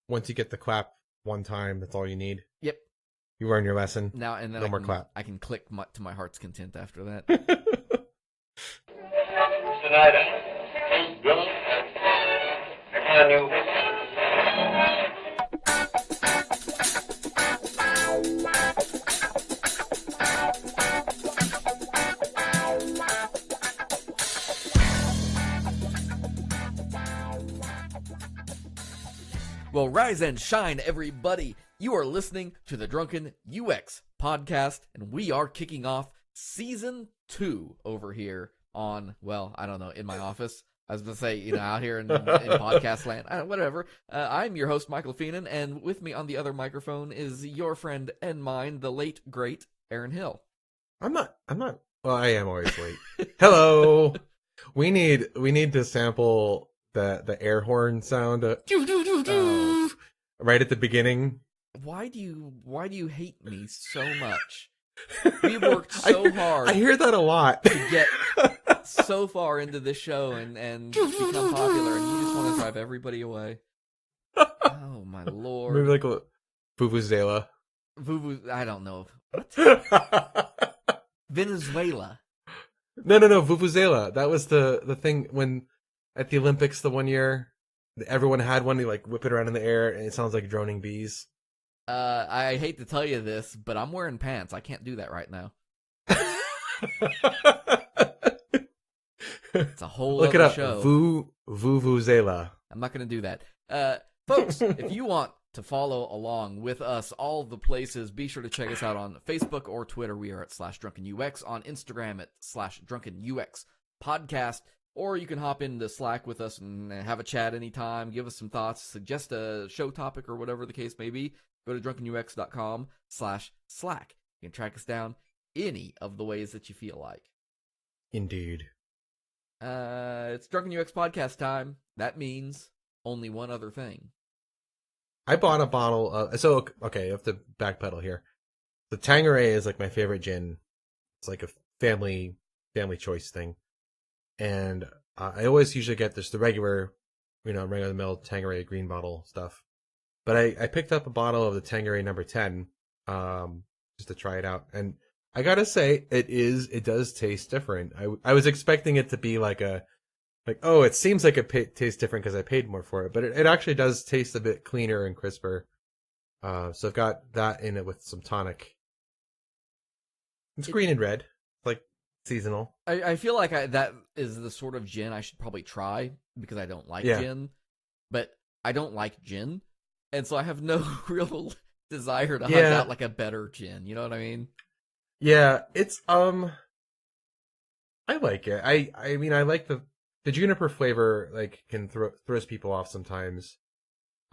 once you get the clap one time, that's all you need. Yep. You learn your lesson. Now and then no more clap. I can click to my heart's content after that. Well, rise and shine, everybody. You are listening to the Drunken UX Podcast, and we are kicking off Season 2 over here on, well, I don't know, in my office. I was going to say, out here in podcast land, whatever. I'm your host, Michael Feenan, and with me on the other microphone is your friend and mine, the late, great Aaron Hill. I'm not, well, I am always late. Hello. We need to sample the air horn sound right at the beginning. Why do you hate me so much? We've worked so hard. I hear that a lot. To get so far into this show and become popular, and you just want to drive everybody away. Oh my lord! Maybe like a vuvuzela. I don't know. What? Venezuela. No, vuvuzela. That was the thing when at the Olympics the one year, everyone had one. They like whip it around in the air, and it sounds like droning bees. I hate to tell you this, but I'm wearing pants. I can't do that right now. It's a whole Look other it up. show. Vuvuzela. I'm not going to do that. Folks, if you want to follow along with us, all the places, be sure to check us out on Facebook or Twitter. We are at /DrunkenUX, on Instagram at /DrunkenUX Podcast, or you can hop into Slack with us and have a chat anytime, give us some thoughts, suggest a show topic or whatever the case may be. Go to drunkenux.com/Slack. You can track us down any of the ways that you feel like. Indeed. It's Drunken UX Podcast time. That means only one other thing. I bought a bottle of... So, okay, I have to backpedal here. The Tanqueray is like my favorite gin. It's like a family choice thing. And I always usually get the regular, run-of-the-mill Tanqueray green bottle stuff. But I picked up a bottle of the Tanqueray number 10, just to try it out. And I gotta say, it does taste different. I was expecting it to be it seems like it tastes different because I paid more for it. But it actually does taste a bit cleaner and crisper. So I've got that in it with some tonic. It's green and red, like seasonal. I feel like that is the sort of gin I should probably try because I don't like gin. But I don't like gin. And so I have no real desire to hunt out like a better gin. You know what I mean? Yeah, it's I like it. I mean I like the juniper flavor. Like can throws people off sometimes.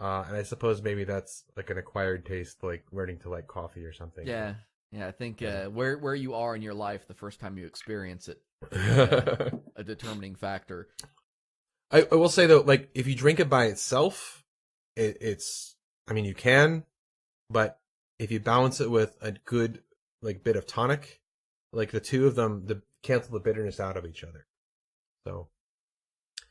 And I suppose maybe that's like an acquired taste, like learning to like coffee or something. Yeah, I think where you are in your life the first time you experience it, a determining factor. I will say though, like if you drink it by itself, it's I mean you can, but if you balance it with a good like bit of tonic, like the two of them cancel the bitterness out of each other. So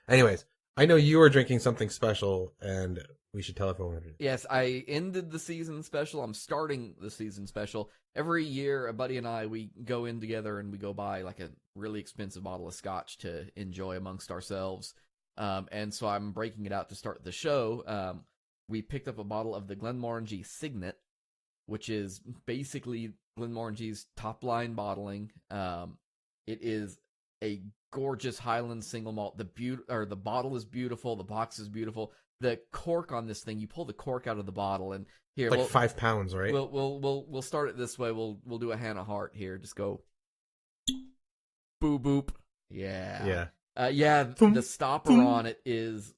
anyways, I know you were drinking something special and we should tell everyone what it is. Yes, I ended the season special. I'm starting the season special. Every year, a buddy and I, we go in together and we go buy like a really expensive bottle of Scotch to enjoy amongst ourselves. And so I'm breaking it out to start the show. We picked up a bottle of the Glenmorangie Signet, which is basically Glenmorangie's top line bottling. It is a gorgeous Highland single malt. The bottle is beautiful. The box is beautiful. The cork on this thing, you pull the cork out of the bottle, and here, like 5 pounds, right? We'll start it this way. We'll do a Hannah Hart here. Just go, boo boop. Yeah. The stopper on it is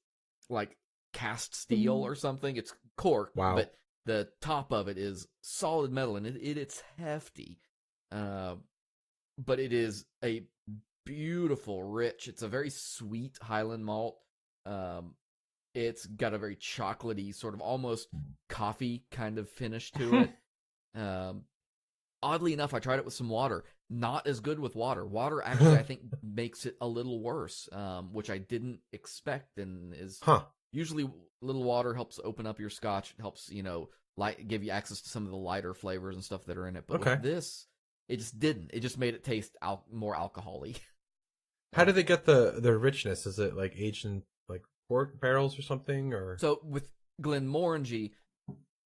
like cast steel or something. It's cork, wow. But the top of it is solid metal, and it's hefty. But it is a beautiful, rich. It's a very sweet Highland malt. It's got a very chocolatey, sort of almost coffee kind of finish to it. Oddly enough, I tried it with some water. Not as good with water. Water actually, I think, makes it a little worse, which I didn't expect and is usually a little water helps open up your Scotch. It helps, give you access to some of the lighter flavors and stuff that are in it. But with this, it just didn't. It just made it taste more alcohol-y. How do they get the richness? Is it like aged in like port barrels or something? Or so with Glenmorangie,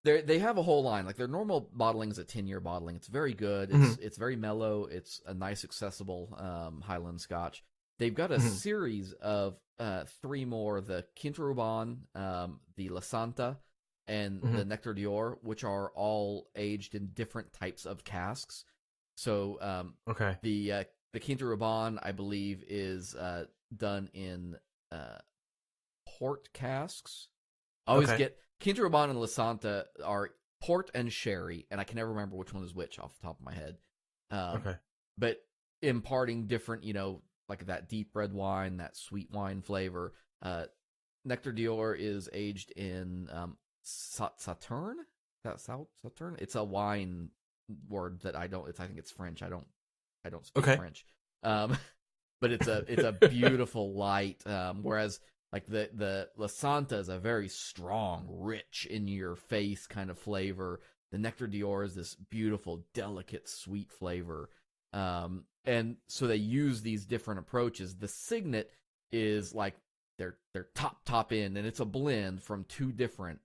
they have a whole line. Like their normal bottling is a 10-year bottling. It's very good. It's very mellow. It's a nice, accessible Highland Scotch. They've got a series of 3 more: the Quinta the La Santa, and the Nectar d'Or, which are all aged in different types of casks. So the Quinta, I believe, is done in port casks. I always get Quinta and La Santa are port and sherry, and I can never remember which one is which off the top of my head. But imparting different, like that deep red wine, that sweet wine flavor. Nectar d'Or is aged in Sauterne. Sauterne? It's a wine word that I think it's French. I don't speak French. But it's a beautiful light. Whereas like the La Santa is a very strong, rich, in your face kind of flavor. The Nectar d'Or is this beautiful, delicate, sweet flavor. And so they use these different approaches. The Signet is like their top end, and it's a blend from two different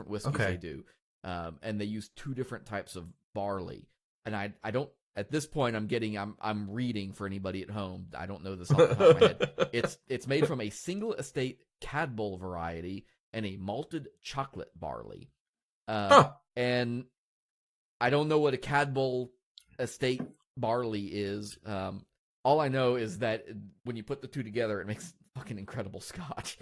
whiskeys they do. And they use 2 different types of barley. And I don't, at this point, I'm reading for anybody at home. I don't know this off the top of my head. It's made from a single estate Cadbull variety and a malted chocolate barley. And I don't know what a Cadbull estate barley is. All I know is that when you put the 2 together, it makes fucking incredible Scotch.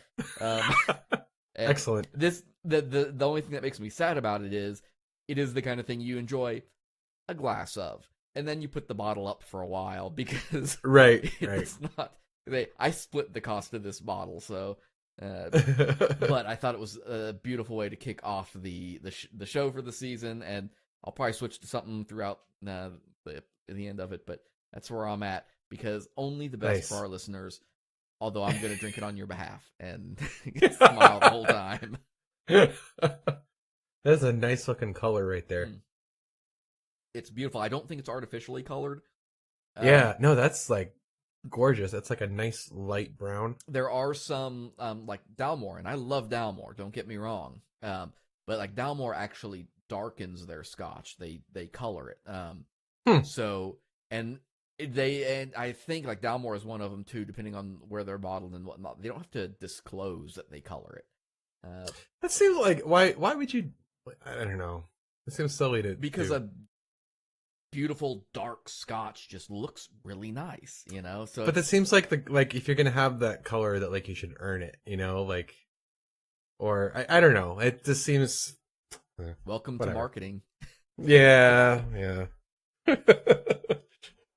Excellent. The only thing that makes me sad about it is the kind of thing you enjoy a glass of, and then you put the bottle up for a while because it's not. I split the cost of this bottle, so. But I thought it was a beautiful way to kick off the show for the season, and I'll probably switch to something throughout the end of it. But that's where I'm at, because only the best for our listeners. Although I'm going to drink it on your behalf and smile the whole time. That's a nice looking color right there. It's beautiful. I don't think it's artificially colored. Yeah, no, that's like gorgeous. That's like a nice light brown. There are some like Dalmore, and I love Dalmore. Don't get me wrong. But like Dalmore actually darkens their Scotch. They color it. So and I think like Dalmore is one of them too, depending on where they're bottled and whatnot. They don't have to disclose that they color it. That seems like why would you? I don't know. It seems silly to because do. a beautiful dark Scotch just looks really nice, So, but it seems like if you're gonna have that color, that like you should earn it, like, or I don't know. It just seems. Welcome whatever. to marketing. Yeah.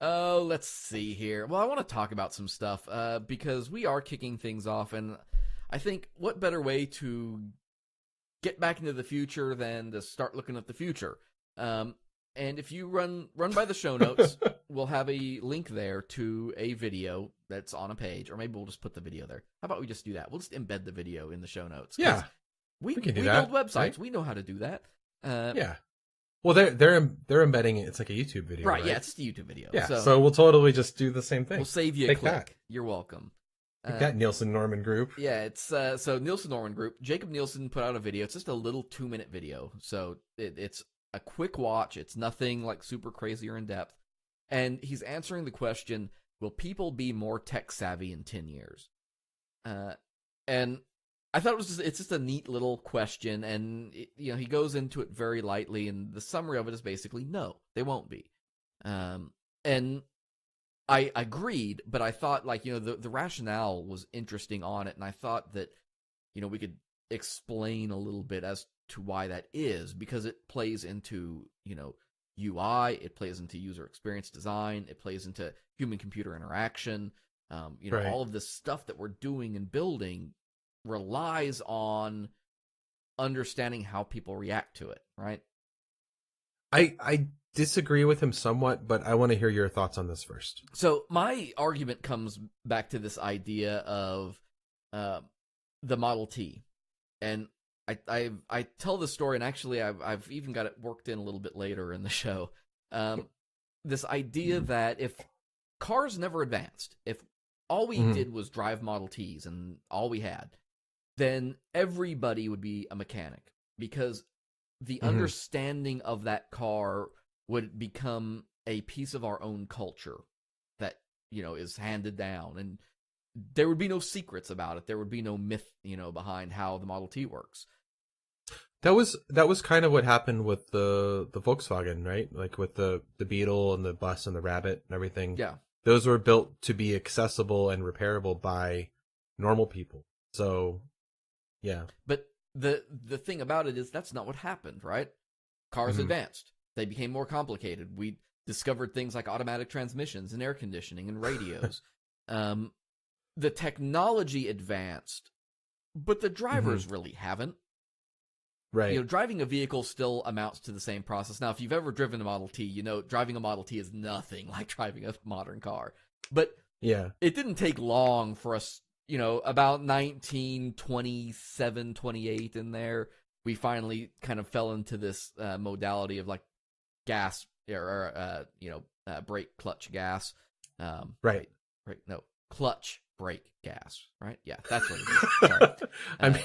Oh, let's see here. Well, I want to talk about some stuff because we are kicking things off, and I think what better way to get back into the future than to start looking at the future. And if you run by the show notes, we'll have a link there to a video that's on a page, or maybe we'll just put the video there. How about we just do that? We'll just embed the video in the show notes. Yeah, we can do we that. build websites. Right? We know how to do that. Yeah. Well, they're embedding it. It's like a YouTube video, right? Yeah, it's a YouTube video. Yeah, so we'll totally just do the same thing. We'll save you a click. That. You're welcome. Like that Nielsen Norman Group. Yeah, it's so Nielsen Norman Group. Jacob Nielsen put out a video. It's just a little 2-minute video, so it's a quick watch. It's nothing like super crazy or in depth, and he's answering the question: will people be more tech savvy in 10 years? And I thought it's just a neat little question, and he goes into it very lightly, and the summary of it is basically no, they won't be. And I agreed, but I thought the rationale was interesting on it, and I thought that we could explain a little bit as to why that is, because it plays into UI, it plays into user experience design, it plays into human computer interaction. Right. All of this stuff that we're doing and building relies on understanding how people react to it, right? I disagree with him somewhat, but I want to hear your thoughts on this first. So my argument comes back to this idea of the Model T, and I tell this story, and actually I've even got it worked in a little bit later in the show. This idea that if cars never advanced, if all we did was drive Model Ts and all we had, then everybody would be a mechanic, because the understanding of that car would become a piece of our own culture that, is handed down, and there would be no secrets about it. There would be no myth, behind how the Model T works. That was kind of what happened with the Volkswagen, right? Like with the Beetle and the bus and the Rabbit and everything. Yeah. Those were built to be accessible and repairable by normal people. So, yeah. But the thing about it is that's not what happened, right? Cars advanced. They became more complicated. We discovered things like automatic transmissions and air conditioning and radios. The technology advanced, but the drivers really haven't. Right. Driving a vehicle still amounts to the same process. Now, if you've ever driven a Model T, driving a Model T is nothing like driving a modern car. But yeah, it didn't take long for us, about 1927, 28 in there, we finally kind of fell into this modality of like gas or brake clutch gas. Right. No, clutch brake gas. Right. Yeah, that's what it is. Sorry. I mean,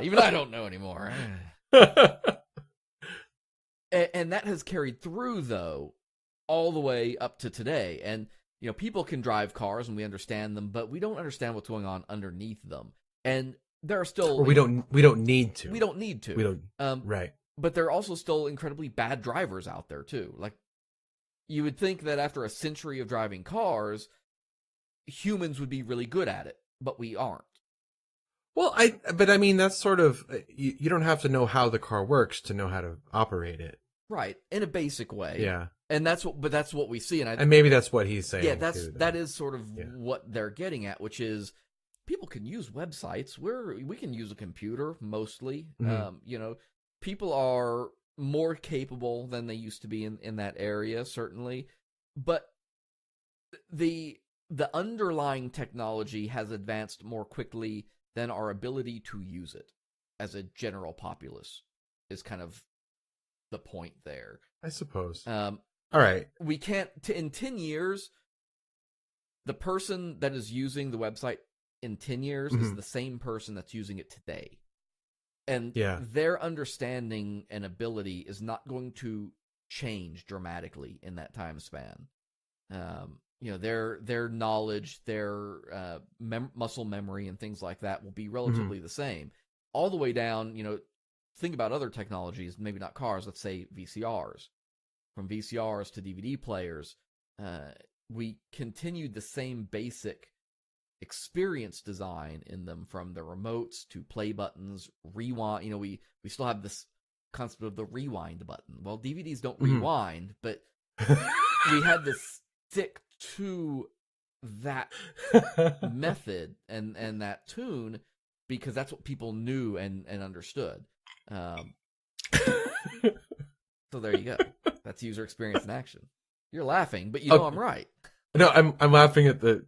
even I don't know anymore. And that has carried through, though, all the way up to today. And people can drive cars and we understand them, but we don't understand what's going on underneath them. And there are still we don't need to. We don't need to. We don't. Right. But there are also still incredibly bad drivers out there too. Like, you would think that after a century of driving cars, humans would be really good at it, but we aren't. Well, but I mean, that's sort of, you don't have to know how the car works to know how to operate it. Right. In a basic way. Yeah. And that's what we see. And maybe that's what he's saying. Yeah, that is sort of what they're getting at, which is people can use websites. We can use a computer mostly. People are more capable than they used to be in that area, certainly. But the underlying technology has advanced more quickly than our ability to use it as a general populace is kind of the point there, I suppose. All right. We can't, in 10 years, the person that is using the website in 10 years is the same person that's using it today. And their understanding and ability is not going to change dramatically in that time span. Their knowledge, their muscle memory and things like that will be relatively the same. All the way down, think about other technologies, maybe not cars, let's say VCRs. From VCRs to DVD players, we continued the same basic experience design in them, from the remotes to play buttons, rewind. We still have this concept of the rewind button. Well, DVDs don't rewind, but we had to stick to that method and that tune because that's what people knew and understood. So there you go. That's user experience in action. You're laughing, but I'm right. No, I'm laughing at the.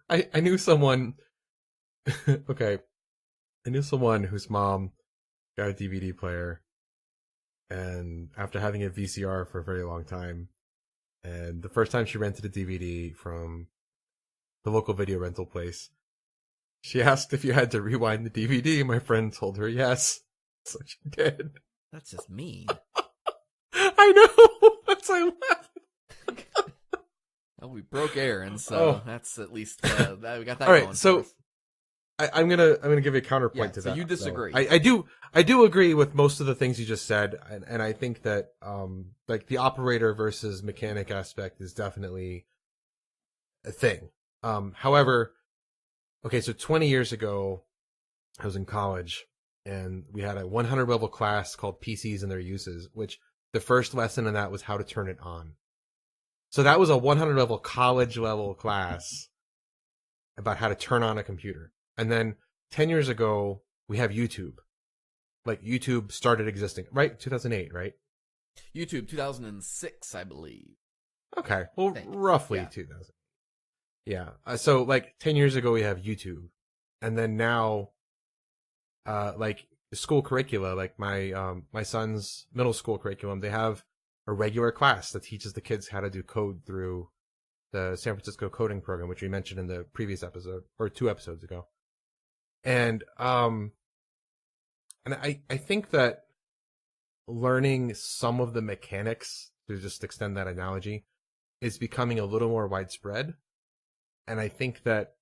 I knew someone. Okay, I knew someone whose mom got a DVD player, and after having a VCR for a very long time, and the first time she rented a DVD from the local video rental place, she asked if you had to rewind the DVD. My friend told her yes, so she did. That's just mean. I know. That's why I'm laughing. Well, we broke Aaron, so that's at least we got that. All right, going so I'm gonna give you a counterpoint to that. So you disagree? I do agree with most of the things you just said, and I think that like the operator versus mechanic aspect is definitely a thing. However, okay, so 20 years ago, I was in college, and we had a 100 level class called PCs and Their Uses, which the first lesson in that was how to turn it on. So that was a 100 level college level class about how to turn on a computer. And then 10 years ago, we have YouTube. Like YouTube started existing, right? 2008, right? YouTube 2006, I believe. Okay. Well, roughly 2000. Yeah. So like 10 years ago, we have YouTube. And then now, like school curricula, like my son's middle school curriculum, they have a regular class that teaches the kids how to do code through the San Francisco coding program, which we mentioned in the previous episode or 2 episodes ago. And I think that learning some of the mechanics, to just extend that analogy, is becoming a little more widespread. And I think that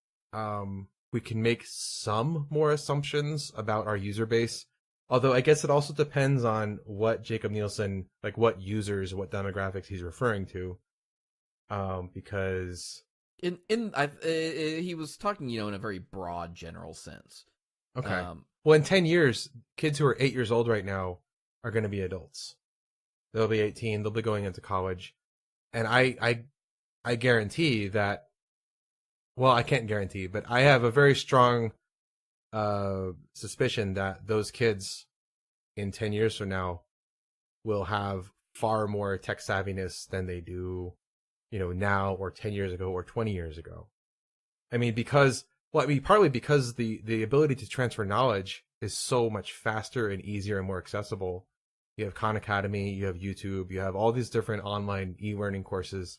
we can make some more assumptions about our user base. Although I guess it also depends on what Jacob Nielsen, like what users, what demographics he's referring to. Because he was talking, in a very broad general sense. Okay. Well, in 10 years, kids who are 8 years old right now are going to be adults. They'll be 18. They'll be going into college. And I guarantee that, well, I can't guarantee, but I have a very strong suspicion that those kids in 10 years from now will have far more tech savviness than they do, now or 10 years ago or 20 years ago. I mean, partly because the ability to transfer knowledge is so much faster and easier and more accessible. You have Khan Academy, you have YouTube, you have all these different online e-learning courses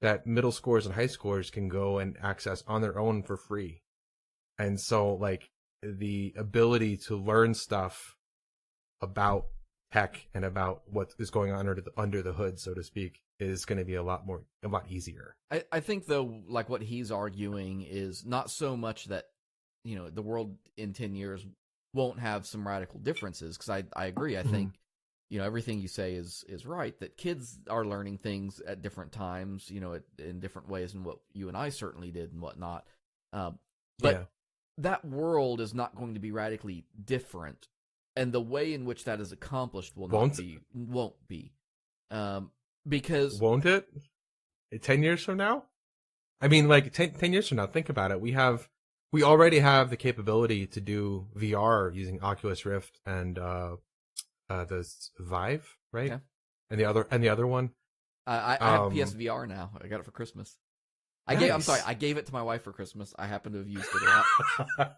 that middle schoolers and high schoolers can go and access on their own for free. And so, like, the ability to learn stuff about tech and about what is going on under the hood, so to speak, is going to be a lot easier. I think, though, like what he's arguing is not so much that, the world in 10 years won't have some radical differences, because I agree. I think, everything you say is right, that kids are learning things at different times, in different ways than what you and I certainly did and whatnot. But that world is not going to be radically different. And the way in which that is accomplished won't be. Because... Won't it? 10 years from now? I mean, like, 10 years from now, think about it. We already have the capability to do VR using Oculus Rift and the Vive, right? Yeah. And the other one. I have PSVR now. I got it for Christmas. Nice. I gave it to my wife for Christmas. I happen to have used it a lot.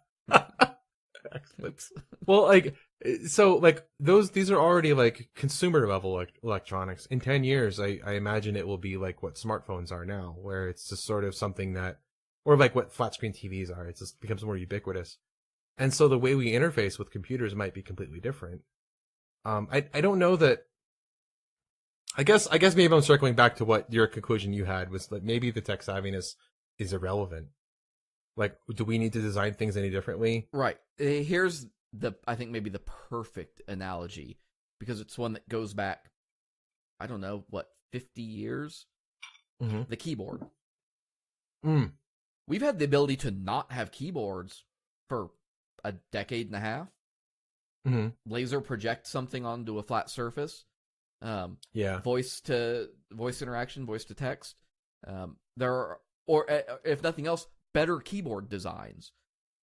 Oops. Well, like, so, like, these are already, like, consumer level electronics. In 10 years, I imagine it will be like what smartphones are now, where it's just sort of something that, or like what flat screen TVs are. It just becomes more ubiquitous. And so the way we interface with computers might be completely different. I don't know that. I guess maybe I'm circling back to what your conclusion you had was that maybe the tech savviness is irrelevant. Like, do we need to design things any differently? Right. Here's I think maybe the perfect analogy, because it's one that goes back, I don't know, 50 years? Mm-hmm. The keyboard. Mm. We've had the ability to not have keyboards for a decade and a half. Mm-hmm. Laser project something onto a flat surface. Voice interaction, voice to text. There are, or if nothing else, better keyboard designs.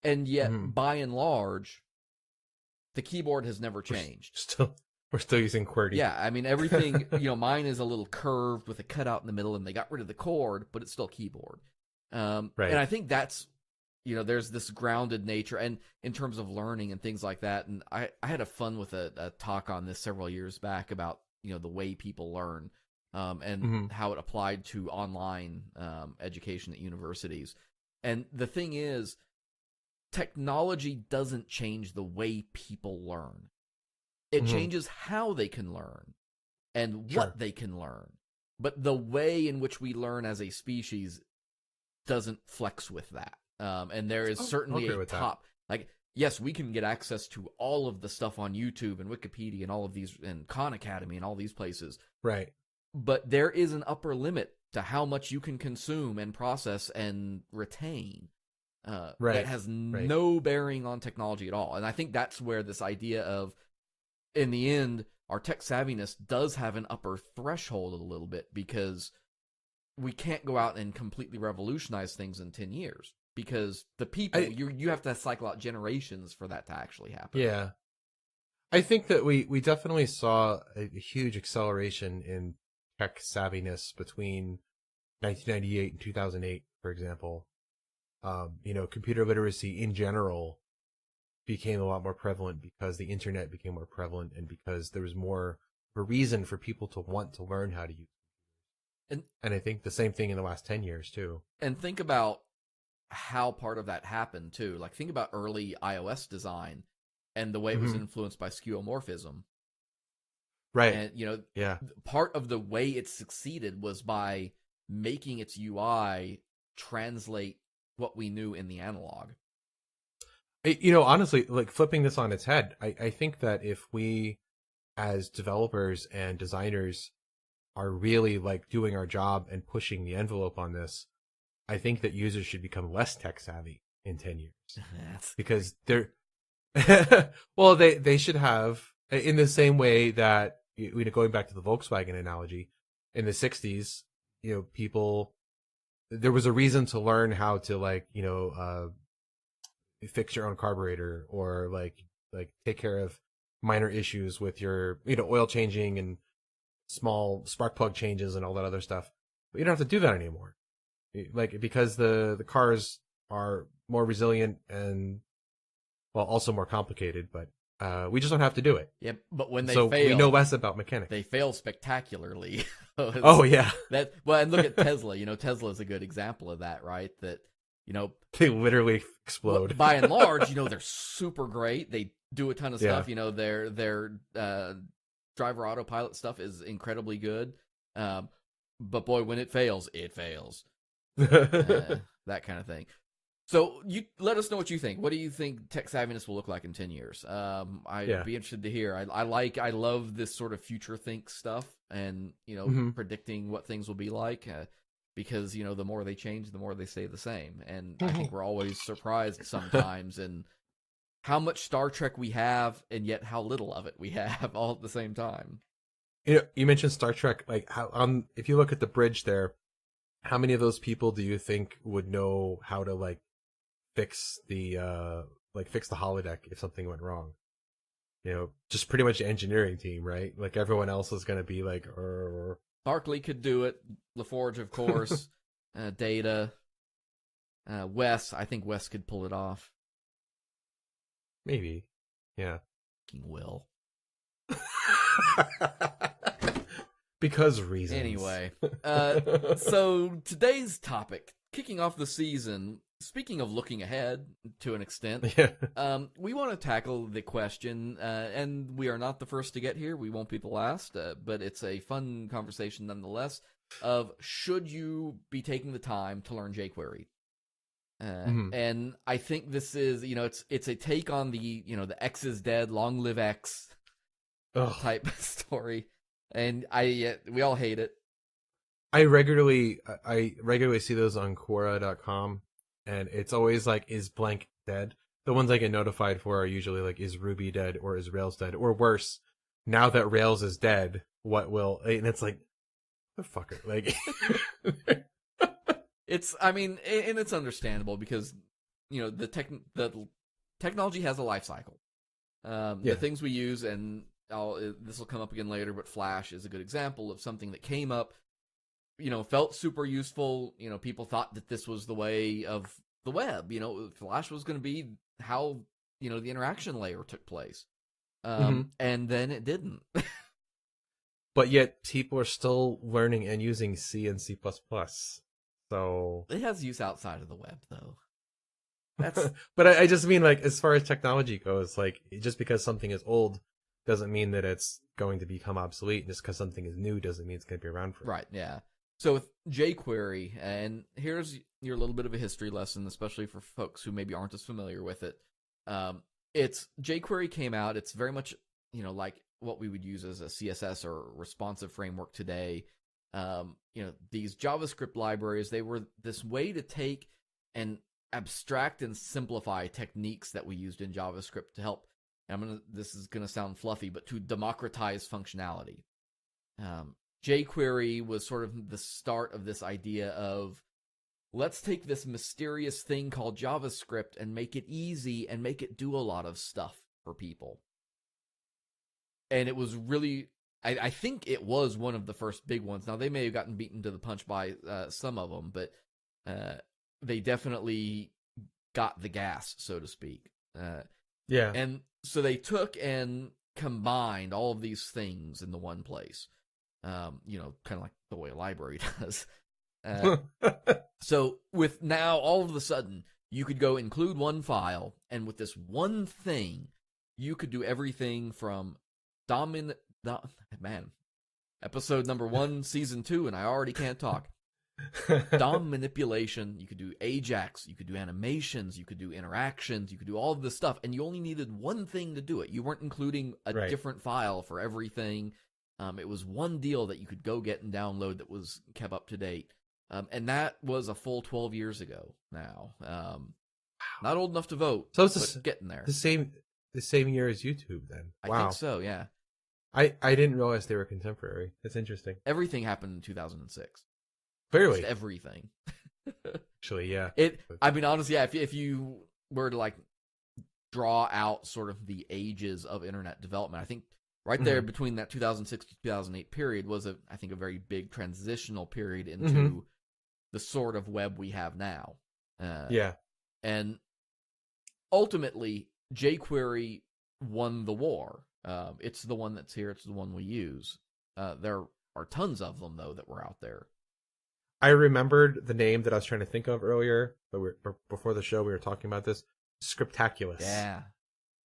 And yet, by and large, the keyboard has never changed. We're still using QWERTY. Yeah, I mean, everything, mine is a little curved with a cutout in the middle, and they got rid of the cord, but it's still keyboard. Right. And I think that's, there's this grounded nature, and in terms of learning and things like that. And I had a fun with a talk on this several years back about, the way people learn, and how it applied to online education at universities. And the thing is, technology doesn't change the way people learn. It changes how they can learn and what they can learn. But the way in which we learn as a species doesn't flex with that. And there is certainly a top... Like, yes, we can get access to all of the stuff on YouTube and Wikipedia and all of these, and Khan Academy and all these places. Right. But there is an upper limit to how much you can consume and process and retain. That has no bearing on technology at all. And I think that's where this idea of, in the end, our tech savviness does have an upper threshold a little bit, because we can't go out and completely revolutionize things in 10 years. Because the people, you have to cycle out generations for that to actually happen. Yeah. I think that we definitely saw a huge acceleration in tech savviness between 1998 and 2008, for example. computer literacy in general became a lot more prevalent because the internet became more prevalent and because there was more of a reason for people to want to learn how to use it. And I think the same thing in the last 10 years too. And think about how part of that happened too. Like think about early iOS design and the way it was influenced by skeuomorphism. Right. And part of the way it succeeded was by making its UI translate what we knew in the analog. Honestly, like flipping this on its head, I think that if we as developers and designers are really like doing our job and pushing the envelope on this, I think that users should become less tech savvy in 10 years. Because they're well, they should have, in the same way that, going back to the Volkswagen analogy, in the 60s, people, there was a reason to learn how to fix your own carburetor or like take care of minor issues with your, oil changing and small spark plug changes and all that other stuff. But you don't have to do that anymore. Because the cars are more resilient and, well, also more complicated, but we just don't have to do it. Yeah, but when they fail, we know less about mechanics. They fail spectacularly. Oh yeah. And look at Tesla. Tesla is a good example of that, right? That they literally explode. By and large, they're super great. They do a ton of stuff. Yeah. Their driver autopilot stuff is incredibly good. But boy, when it fails, it fails. That kind of thing. So you let us know what you think. What do you think tech savviness will look like in 10 years? I'd be interested to hear. I love this sort of future think stuff and, predicting what things will be like, because, the more they change, the more they stay the same. And I think we're always surprised sometimes in how much Star Trek we have and yet how little of it we have all at the same time. You mentioned Star Trek, like how, if you look at the bridge there, how many of those people do you think would know how to fix the holodeck if something went wrong? Just pretty much the engineering team, right? Like everyone else is going to be like, Barkley could do it. LaForge, of course. Data. Wes, I think Wes could pull it off. Maybe. Yeah. Will. Because reasons. Anyway, so today's topic, kicking off the season, speaking of looking ahead to an extent, we want to tackle the question, and we are not the first to get here, we won't be the last, but it's a fun conversation nonetheless, of should you be taking the time to learn jQuery? And I think this is, it's a take on the, the X is dead, long live X type story. And we all hate it. I regularly see those on Quora.com, and it's always like, is blank dead? The ones I get notified for are usually like, is Ruby dead or is Rails dead? Or worse, now that Rails is dead, what will? And it's like, motherfucker, like. And it's understandable because, the technology has a life cycle. The things we use, and this will come up again later, but Flash is a good example of something that came up, felt super useful. People thought that this was the way of the web. Flash was going to be how, the interaction layer took place. And then it didn't. But yet people are still learning and using C and C++. So it has use outside of the web, though. But I just mean, like, as far as technology goes, like, just because something is old doesn't mean that it's going to become obsolete. Just because something is new doesn't mean it's going to be around forever. Right, yeah. So with jQuery, and here's your little bit of a history lesson, especially for folks who maybe aren't as familiar with it. It's jQuery came out. It's very much, like what we would use as a CSS or responsive framework today. These JavaScript libraries, they were this way to take and abstract and simplify techniques that we used in JavaScript to help. This is gonna sound fluffy, but to democratize functionality. jQuery was sort of the start of this idea of, let's take this mysterious thing called JavaScript and make it easy and make it do a lot of stuff for people. And it was really, I think it was one of the first big ones. Now, they may have gotten beaten to the punch by some of them, but they definitely got the gas, so to speak. Yeah. And so they took and combined all of these things in the one place. Kind of like the way a library does. So with now, all of a sudden, you could go include one file, and with this one thing, you could do everything from episode number 1, season 2, and I already can't talk. DOM manipulation, you could do Ajax, you could do animations, you could do interactions, you could do all of this stuff, and you only needed one thing to do it. You weren't including a different file for everything. It was one deal that you could go get and download that was kept up to date. And that was a full 12 years ago now. Not old enough to vote, so it's getting there. The same year as YouTube then. I think so, yeah. I didn't realize they were contemporary. That's interesting. Everything happened in 2006. Clearly. Just everything. Actually, yeah. I mean, honestly, yeah, if you were to like draw out sort of the ages of internet development, I think right there between that 2006 to 2008 period was I think a very big transitional period into the sort of web we have now. Yeah. And ultimately, jQuery won the war. It's the one that's here. It's the one we use. There are tons of them, though, that were out there. I remembered the name that I was trying to think of earlier, but before the show we were talking about this. Scriptaculous. Yeah.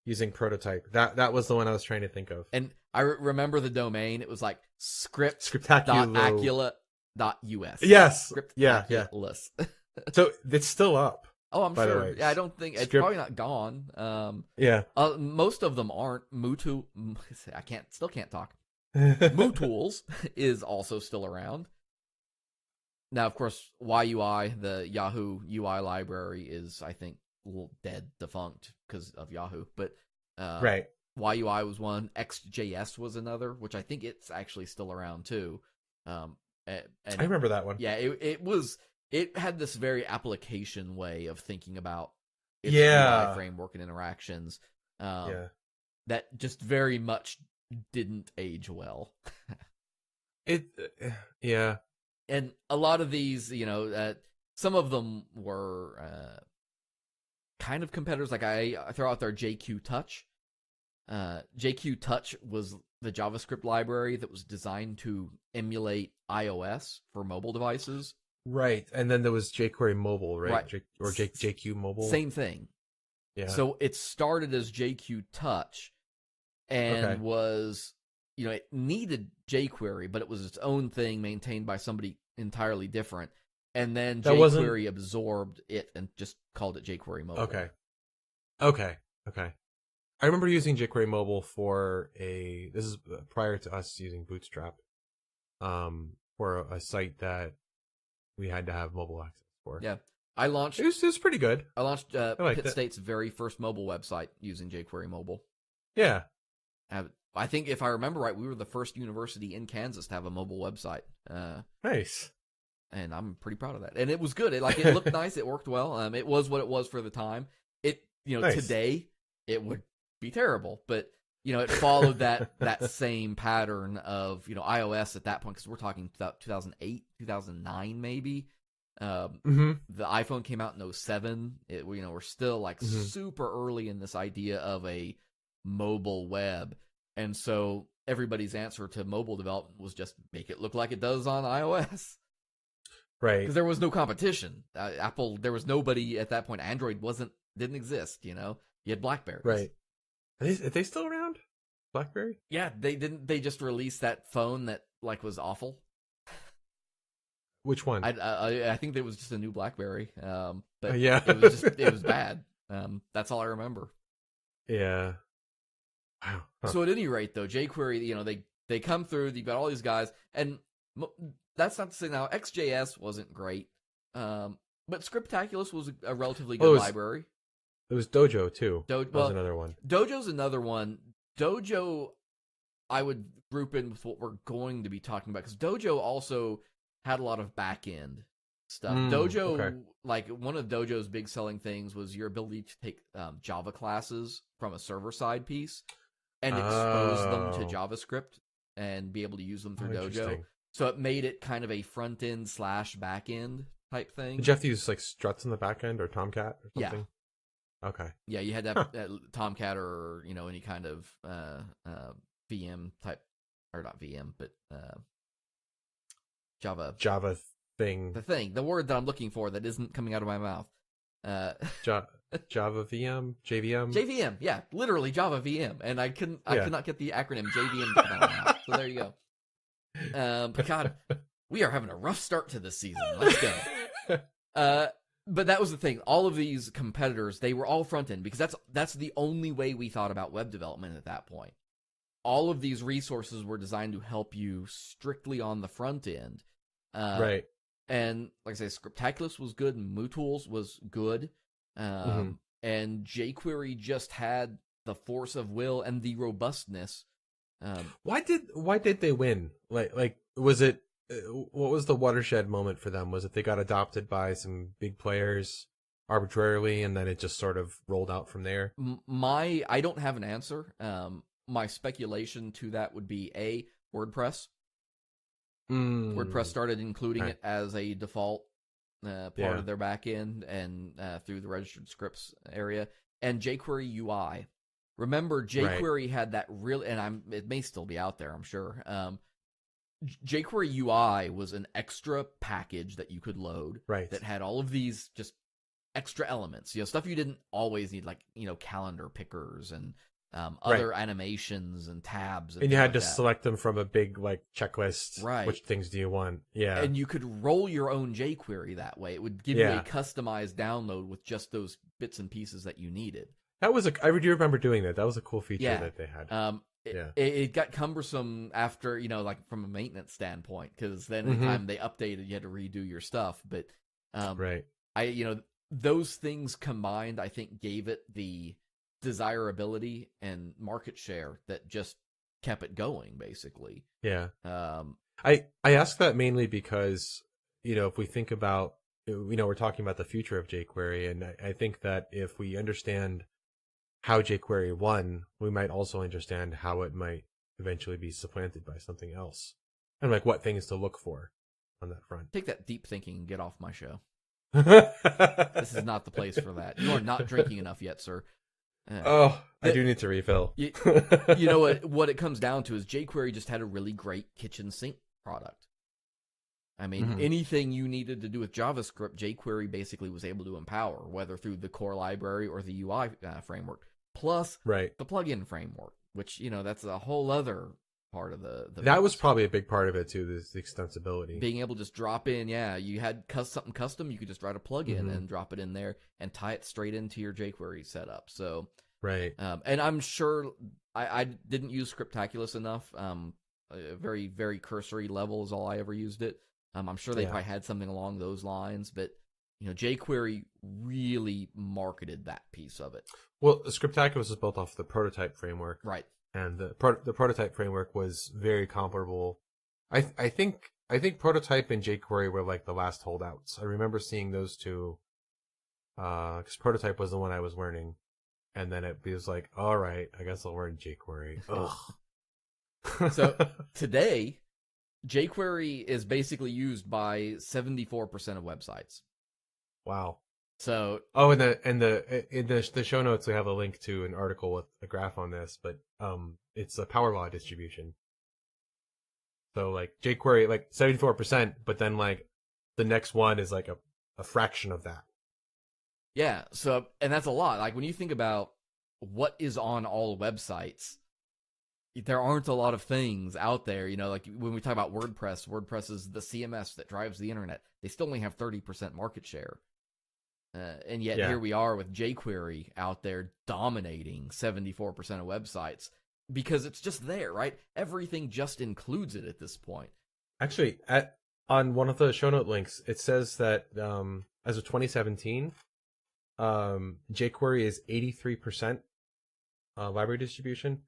Using Prototype. That was the one I was trying to think of. And I remember the domain. It was like Scriptaculous.us. Yes. Yeah. So it's still up. Oh, I'm sure. Yeah, I don't think it's probably not gone. Yeah. Most of them aren't. I still can't talk. MooTools is also still around. Now, of course, YUI, the Yahoo UI library, is, I think, a little defunct because of Yahoo. But right. YUI was one. XJS was another, which I think it's actually still around too. And I remember that one. Yeah, it had this very application way of thinking about its UI framework and interactions. That just very much didn't age well. Yeah. And a lot of these, some of them were kind of competitors. Like I throw out there JQ Touch. JQ Touch was the JavaScript library that was designed to emulate iOS for mobile devices. Right. And then there was jQuery Mobile, right? JQ Mobile. Same thing. Yeah. So it started as JQ Touch and was, it needed jQuery, but it was its own thing maintained by somebody entirely different. And then jQuery absorbed it and just called it jQuery Mobile. Okay. I remember using jQuery Mobile this is prior to us using Bootstrap, for a site that we had to have mobile access for. Yeah. I launched... It was pretty good. I launched Pitt State's very first mobile website using jQuery Mobile. Yeah. I think, if I remember right, we were the first university in Kansas to have a mobile website. Nice. And I'm pretty proud of that. And it was good. It looked nice. It worked well. It was what it was for the time. Nice. Today, it would be terrible. But, it followed that same pattern of, iOS at that point, because we're talking about 2008, 2009 maybe. The iPhone came out in 2007. We're still super early in this idea of a mobile web. And so everybody's answer to mobile development was just make it look like it does on iOS. Right. Because there was no competition. Apple, there was nobody at that point. Android didn't exist, You had BlackBerry. Right. Are they still around? BlackBerry? Yeah, they just released that phone that was awful. Which one? I think there was just a new BlackBerry. But yeah. it was bad. That's all I remember. Yeah. Wow. Huh. So at any rate, though, jQuery, they come through. You've got all these guys, and that's not to say now XJS wasn't great, but Scriptaculous was a relatively good library. It was Dojo too. That was another one. Dojo's another one. Dojo, I would group in with what we're going to be talking about because Dojo also had a lot of back end stuff. Dojo, one of Dojo's big selling things was your ability to take Java classes from a server side piece and expose them to JavaScript and be able to use them through Dojo. So it made it kind of a front end / back end type thing. Did you have to use struts in the back end or Tomcat or something? Okay. Yeah, you had to have Tomcat or any kind of VM type, or not VM, but Java. Java thing. The word that I'm looking for that isn't coming out of my mouth. Java VM, JVM. JVM, yeah, literally Java VM, and I could not get the acronym JVM to come out of my mouth. So there you go. But God, we are having a rough start to this season. Let's go. But that was the thing. All of these competitors, they were all front end because that's the only way we thought about web development at that point. All of these resources were designed to help you strictly on the front end. Right. And like I say, Scriptaculous was good, and MooTools was good. And jQuery just had the force of will and the robustness. Why did they win? Like was it what was the watershed moment for them? Was it they got adopted by some big players arbitrarily, and then it just sort of rolled out from there? I don't have an answer. My speculation to that would be WordPress. WordPress started including it as a default part of their backend and through the registered scripts area, and jQuery UI. Remember, jQuery had that real, and it may still be out there, I'm sure. jQuery UI was an extra package that you could load that had all of these just extra elements, stuff you didn't always need, like, calendar pickers and other animations and tabs. And you had to select them from a big, like, checklist. Right. Which things do you want? Yeah. And you could roll your own jQuery that way. It would give you a customized download with just those bits and pieces that you needed. That was I do remember doing that. That was a cool feature that they had. It got cumbersome after, like from a maintenance standpoint, because then anytime they updated, you had to redo your stuff. But those things combined, I think, gave it the desirability and market share that just kept it going, basically. Yeah. I ask that mainly because, if we think about, we're talking about the future of jQuery, and I think that if we understand how jQuery won, we might also understand how it might eventually be supplanted by something else, and like what things to look for on that front. Take that deep thinking and get off my show. This is not the place for that. You are not drinking enough yet, sir. I do need to refill. You know what it comes down to is jQuery just had a really great kitchen sink product. I mean, anything you needed to do with JavaScript, jQuery basically was able to empower, whether through the core library or the UI framework, plus the plugin framework, which, that's a whole other part of the that was probably a big part of it too, the extensibility. Being able to just drop in, you had something custom, you could just write a plugin and drop it in there and tie it straight into your jQuery setup. So, and I'm sure I didn't use Scriptaculous enough. A very, very cursory level is all I ever used it. I'm sure they probably had something along those lines, but jQuery really marketed that piece of it. Well, Scriptaculous is built off the prototype framework, right? And the prototype framework was very comparable. I think prototype and jQuery were like the last holdouts. I remember seeing those two, because prototype was the one I was learning, and then it was like, all right, I guess I'll learn jQuery. Ugh. So today, jQuery is basically used by 74% of websites. Wow. So in the show notes we have a link to an article with a graph on this, but it's a power law distribution. So like jQuery, like 74%, but then like the next one is like a fraction of that. Yeah. So, and that's a lot. Like when you think about what is on all websites, there aren't a lot of things out there, like when we talk about WordPress is the CMS that drives the internet. They still only have 30% market share. And yet here we are with jQuery out there dominating 74% of websites because it's just there, right? Everything just includes it at this point. Actually, on one of the show note links, it says that as of 2017, jQuery is 83% library distribution.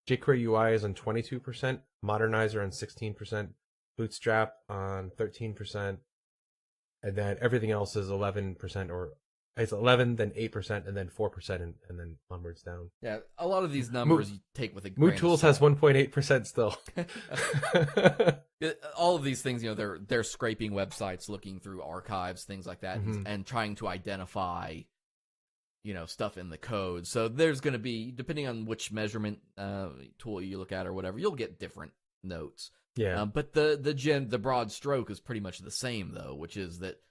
jQuery UI is on 22%, Modernizer on 16%, Bootstrap on 13%, and then everything else is 11%, or it's 11, then 8%, and then 4%, and then onwards down. Yeah, a lot of these numbers you take with a grain of MooTools salt. has 1.8% still. All of these things, they're scraping websites, looking through archives, things like that, and trying to identify, stuff in the code. So there's going to be, depending on which measurement tool you look at or whatever, you'll get different notes. Yeah. But the broad stroke is pretty much the same, though, which is that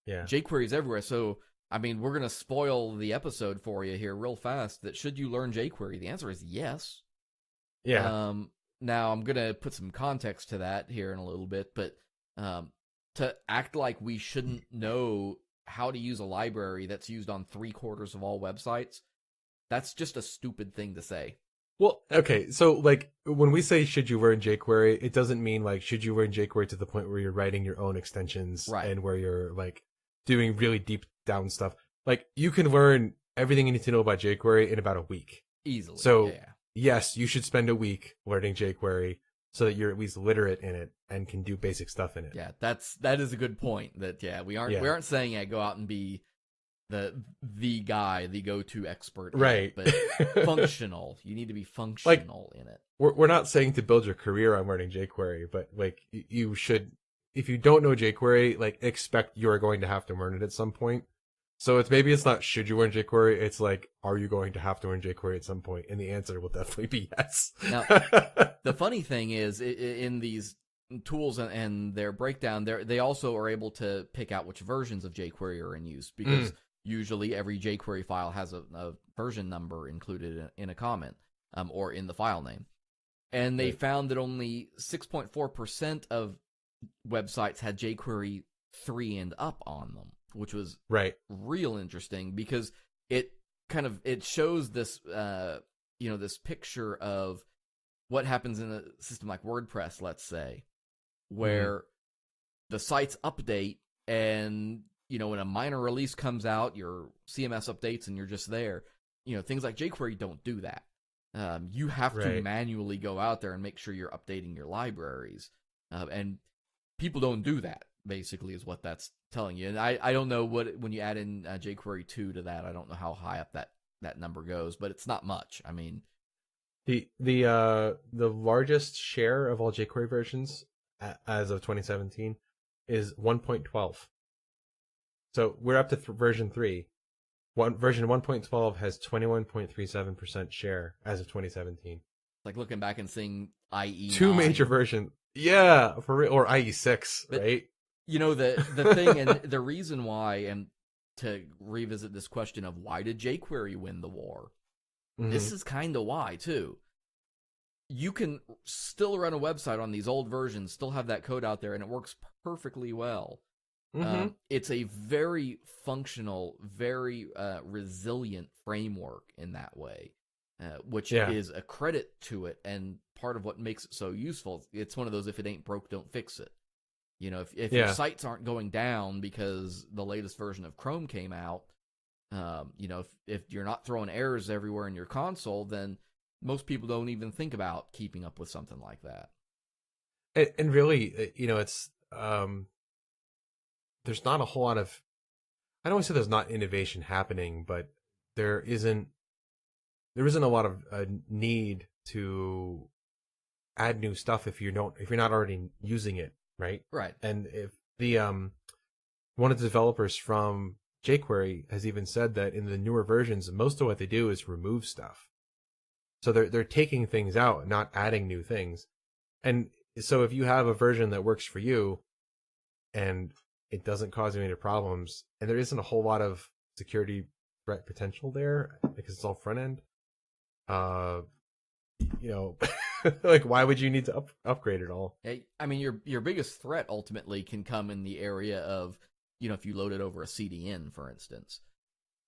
jQuery is everywhere. So, I mean, we're going to spoil the episode for you here real fast, that should you learn jQuery? The answer is yes. Yeah. Now, I'm going to put some context to that here in a little bit, but to act like we shouldn't know how to use a library that's used on 3/4 of all websites, that's just a stupid thing to say. Well, okay, so like when we say should you learn jQuery, it doesn't mean like should you learn jQuery to the point where you're writing your own extensions and where you're like doing really deep down stuff. Like you can learn everything you need to know about jQuery in about a week. Easily. So yes, you should spend a week learning jQuery so that you're at least literate in it and can do basic stuff in it. Yeah, that is a good point. That we aren't saying go out and be the guy, the go-to expert, right? But functional. You need to be functional in it. We're not saying to build your career on learning jQuery, but like you should, if you don't know jQuery, like expect you're going to have to learn it at some point. So it's not should you learn jQuery, it's like are you going to have to learn jQuery at some point? And the answer will definitely be yes. Now, the funny thing is in these tools and their breakdown, they also are able to pick out which versions of jQuery are in use, because usually every jQuery file has a version number included in a comment or in the file name. And they found that only 6.4% of websites had jQuery 3 and up on them, which was real interesting, because it shows this this picture of what happens in a system like WordPress, let's say, where the sites update, and when a minor release comes out, your CMS updates and you're just there. Things like jQuery don't do that. You have to manually go out there and make sure you're updating your libraries, and people don't do that, basically, is what that's telling you. And I don't know when you add in jQuery 2 to that, I don't know how high up that number goes, but it's not much. I mean, the largest share of all jQuery versions as of 2017 is 1.12. So we're up to version 3. Version 1.12 has 21.37% share as of 2017. Like looking back and seeing IE 2 major versions. Yeah, for real, or IE 6, right? The thing, and the reason why, and to revisit this question of why did jQuery win the war, this is kind of why, too. You can still run a website on these old versions, still have that code out there, and it works perfectly well. It's a very functional, very resilient framework in that way, which is a credit to it, and part of what makes it so useful. It's one of those, if it ain't broke, don't fix it. If your sites aren't going down because the latest version of Chrome came out, if you're not throwing errors everywhere in your console, then most people don't even think about keeping up with something like that. And really, it's there's not a whole lot of, I don't want to say there's not innovation happening, but there isn't a lot of need to add new stuff if you're not already using it, right? Right. And if the one of the developers from jQuery has even said that in the newer versions, most of what they do is remove stuff. So they're taking things out, not adding new things. And so if you have a version that works for you and it doesn't cause you any problems, and there isn't a whole lot of security threat potential there because it's all front end, like why would you need to upgrade it all? I mean, your biggest threat ultimately can come in the area of, if you load it over a CDN, for instance.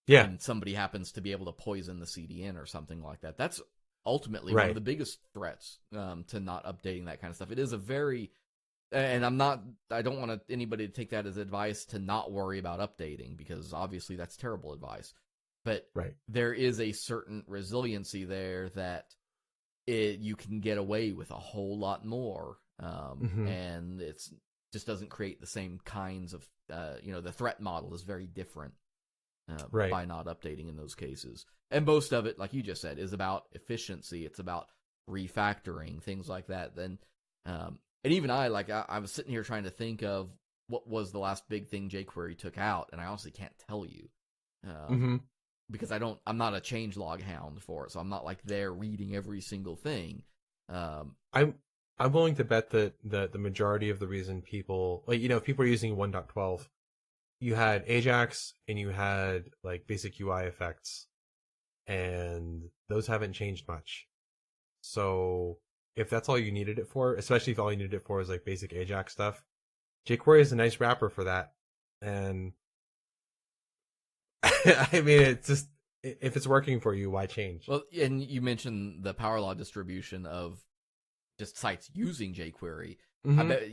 Yeah. And somebody happens to be able to poison the CDN or something like that. That's ultimately one of the biggest threats to not updating that kind of stuff. It is a very, and I don't want anybody to take that as advice to not worry about updating, because obviously that's terrible advice. But there is a certain resiliency there that you can get away with a whole lot more, and it's just doesn't create the same kinds of, the threat model is very different by not updating in those cases. And most of it, like you just said, is about efficiency. It's about refactoring, things like that. Then, and even I was sitting here trying to think of what was the last big thing jQuery took out, and I honestly can't tell you. because I'm not a changelog hound for it, so I'm not like there reading every single thing. I'm willing to bet that the majority of the reason people, like, if people are using 1.12, you had Ajax and you had like basic UI effects, and those haven't changed much. So if that's all you needed it for, especially if all you needed it for is like basic Ajax stuff, jQuery is a nice wrapper for that. And I mean, it's just, if it's working for you, why change? Well, and you mentioned the power law distribution of just sites using jQuery. Mm-hmm. I bet,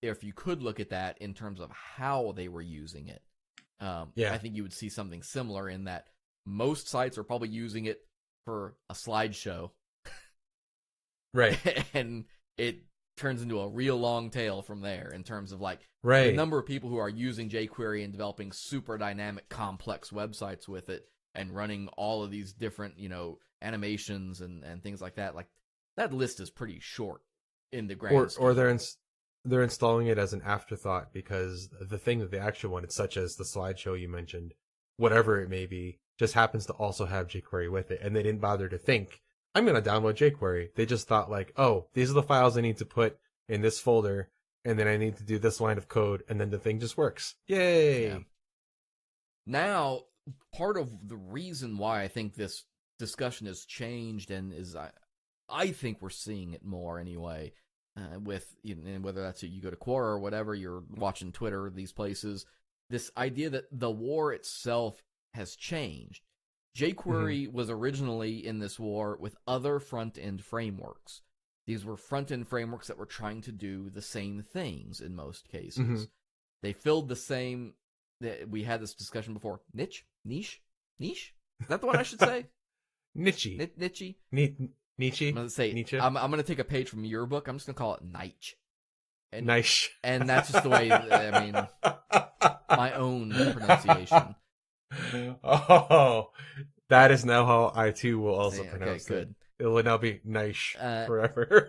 if you could look at that in terms of how they were using it, I think you would see something similar in that most sites are probably using it for a slideshow. Right. And it turns into a real long tail from there in terms of like the number of people who are using jQuery and developing super dynamic, complex websites with it and running all of these different, animations and things like that. Like that list is pretty short in the grand scheme. Or they're installing it as an afterthought because the thing that they actually wanted, such as the slideshow you mentioned, whatever it may be, just happens to also have jQuery with it, and they didn't bother to think, I'm going to download jQuery. They just thought like, oh, these are the files I need to put in this folder, and then I need to do this line of code, and then the thing just works. Yay! Yeah. Now, part of the reason why I think this discussion has changed and is I think we're seeing it more anyway, with and whether that's you go to Quora or whatever, you're watching Twitter, these places, this idea that the war itself has changed. jQuery was originally in this war with other front-end frameworks. These were front-end frameworks that were trying to do the same things in most cases. Mm-hmm. They filled the same, we had this discussion before, niche? Is that the one I should say? Niche. Niche? Nietzsche. I'm going to say, Nietzsche. I'm going to take a page from your book. I'm just going to call it Niche. Nice. And that's just the way, I mean, my own pronunciation. Oh, that is now how I too will also pronounce it. Good. It will now be nice forever.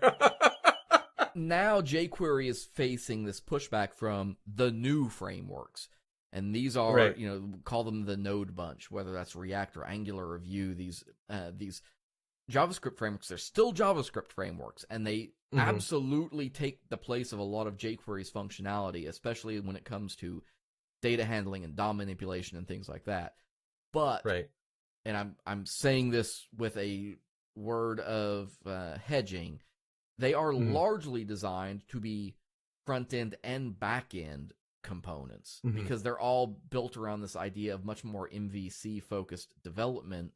Now jQuery is facing this pushback from the new frameworks. And these are, call them the node bunch, whether that's React or Angular or Vue, these JavaScript frameworks, they're still JavaScript frameworks, and they absolutely take the place of a lot of jQuery's functionality, especially when it comes to data handling and DOM manipulation and things like that. But, and I'm saying this with a word of hedging, they are largely designed to be front-end and back-end components because they're all built around this idea of much more MVC-focused development.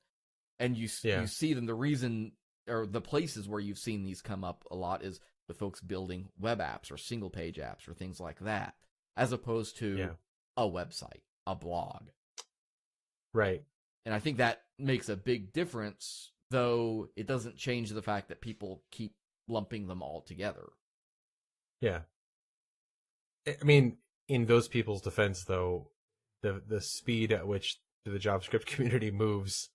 And you see them, the reason, or the places where you've seen these come up a lot is with folks building web apps or single-page apps or things like that, as opposed to a website, a blog. Right. And I think that makes a big difference, though it doesn't change the fact that people keep lumping them all together. Yeah. I mean, in those people's defense, though, the speed at which the JavaScript community moves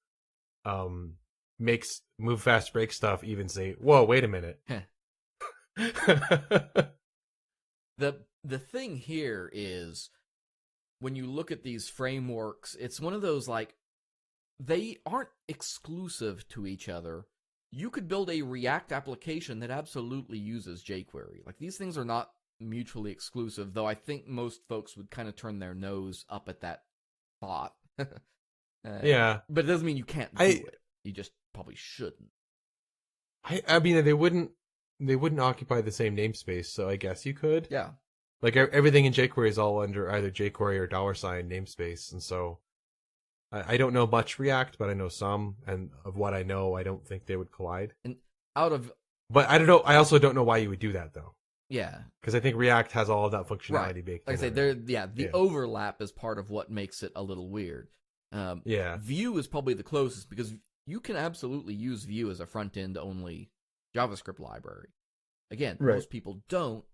makes move fast break stuff even say, whoa, wait a minute. The thing here is, when you look at these frameworks, it's one of those, like, they aren't exclusive to each other. You could build a React application that absolutely uses jQuery. Like, these things are not mutually exclusive, though I think most folks would kind of turn their nose up at that thought. Yeah. But it doesn't mean you can't do it. You just probably shouldn't. I mean, they wouldn't occupy the same namespace, so I guess you could. Yeah. Like, everything in jQuery is all under either jQuery or $sign namespace, and so I don't know much React, but I know some, and of what I know, I don't think they would collide. And but I don't know. I also don't know why you would do that, though. Yeah. Because I think React has all of that functionality baked in. Like I say, the overlap is part of what makes it a little weird. Vue is probably the closest, because you can absolutely use Vue as a front-end only JavaScript library. Again, most people don't,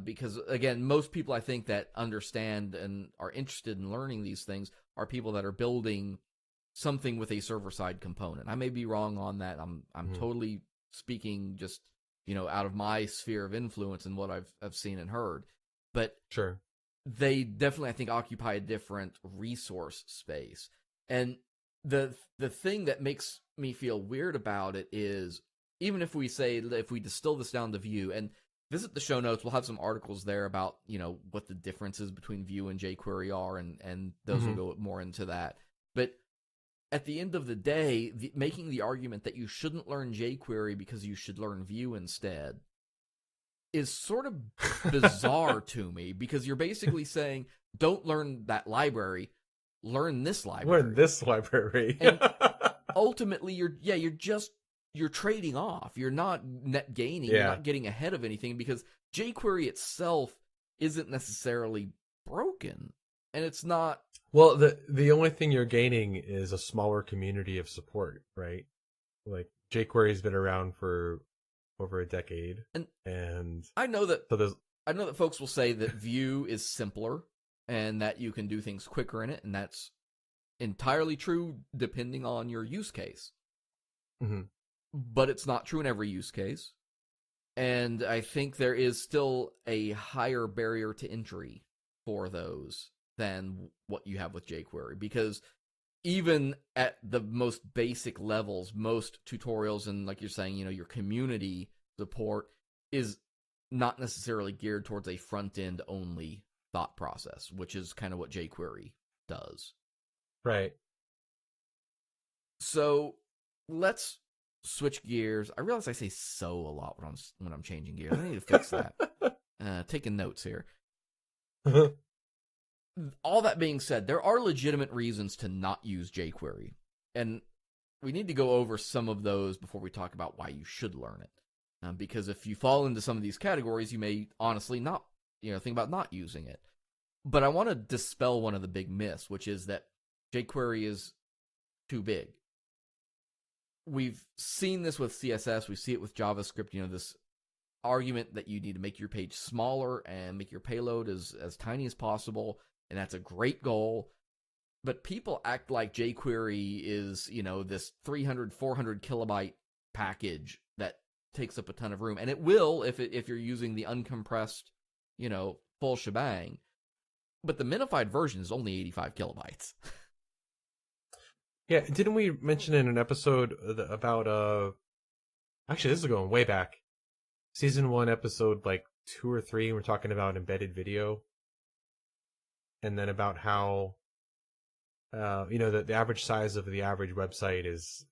because, again, most people I think that understand and are interested in learning these things are people that are building something with a server-side component. I may be wrong on that. I'm totally speaking just, out of my sphere of influence and what I've seen and heard. But they definitely, I think, occupy a different resource space. And the thing that makes me feel weird about it is, even if we distill this down to Vue, and visit the show notes, we'll have some articles there about, what the differences between Vue and jQuery are, and those will go more into that. But at the end of the day, making the argument that you shouldn't learn jQuery because you should learn Vue instead is sort of bizarre to me, because you're basically saying, don't learn that library, learn this library. Learn this library. And ultimately, you're trading off. You're not net gaining. You're not getting ahead of anything, because jQuery itself isn't necessarily broken, and it's not. Well, the only thing you're gaining is a smaller community of support, right? Like, jQuery's been around for over a decade, and I know that. So I know that folks will say that Vue is simpler and that you can do things quicker in it, and that's entirely true depending on your use case. Mm-hmm. But it's not true in every use case. And I think there is still a higher barrier to entry for those than what you have with jQuery. Because even at the most basic levels, most tutorials and, like you're saying, your community support is not necessarily geared towards a front-end only thought process, which is kind of what jQuery does. Right. So let's switch gears. I realize I say "so" a lot when I'm changing gears. I need to fix that. Taking notes here. All that being said, there are legitimate reasons to not use jQuery, and we need to go over some of those before we talk about why you should learn it. Because if you fall into some of these categories, you may honestly not, think about not using it. But I want to dispel one of the big myths, which is that jQuery is too big. We've seen this with CSS. We see it with JavaScript. This argument that you need to make your page smaller and make your payload as tiny as possible, and that's a great goal. But people act like jQuery is, this 300, 400 kilobyte package that takes up a ton of room, and it will if you're using the uncompressed, full shebang. But the minified version is only 85 kilobytes. Yeah, didn't we mention in an episode about actually, this is going way back. Season 1, episode 2 or 3, we're talking about embedded video. And then about how the average size of the average website is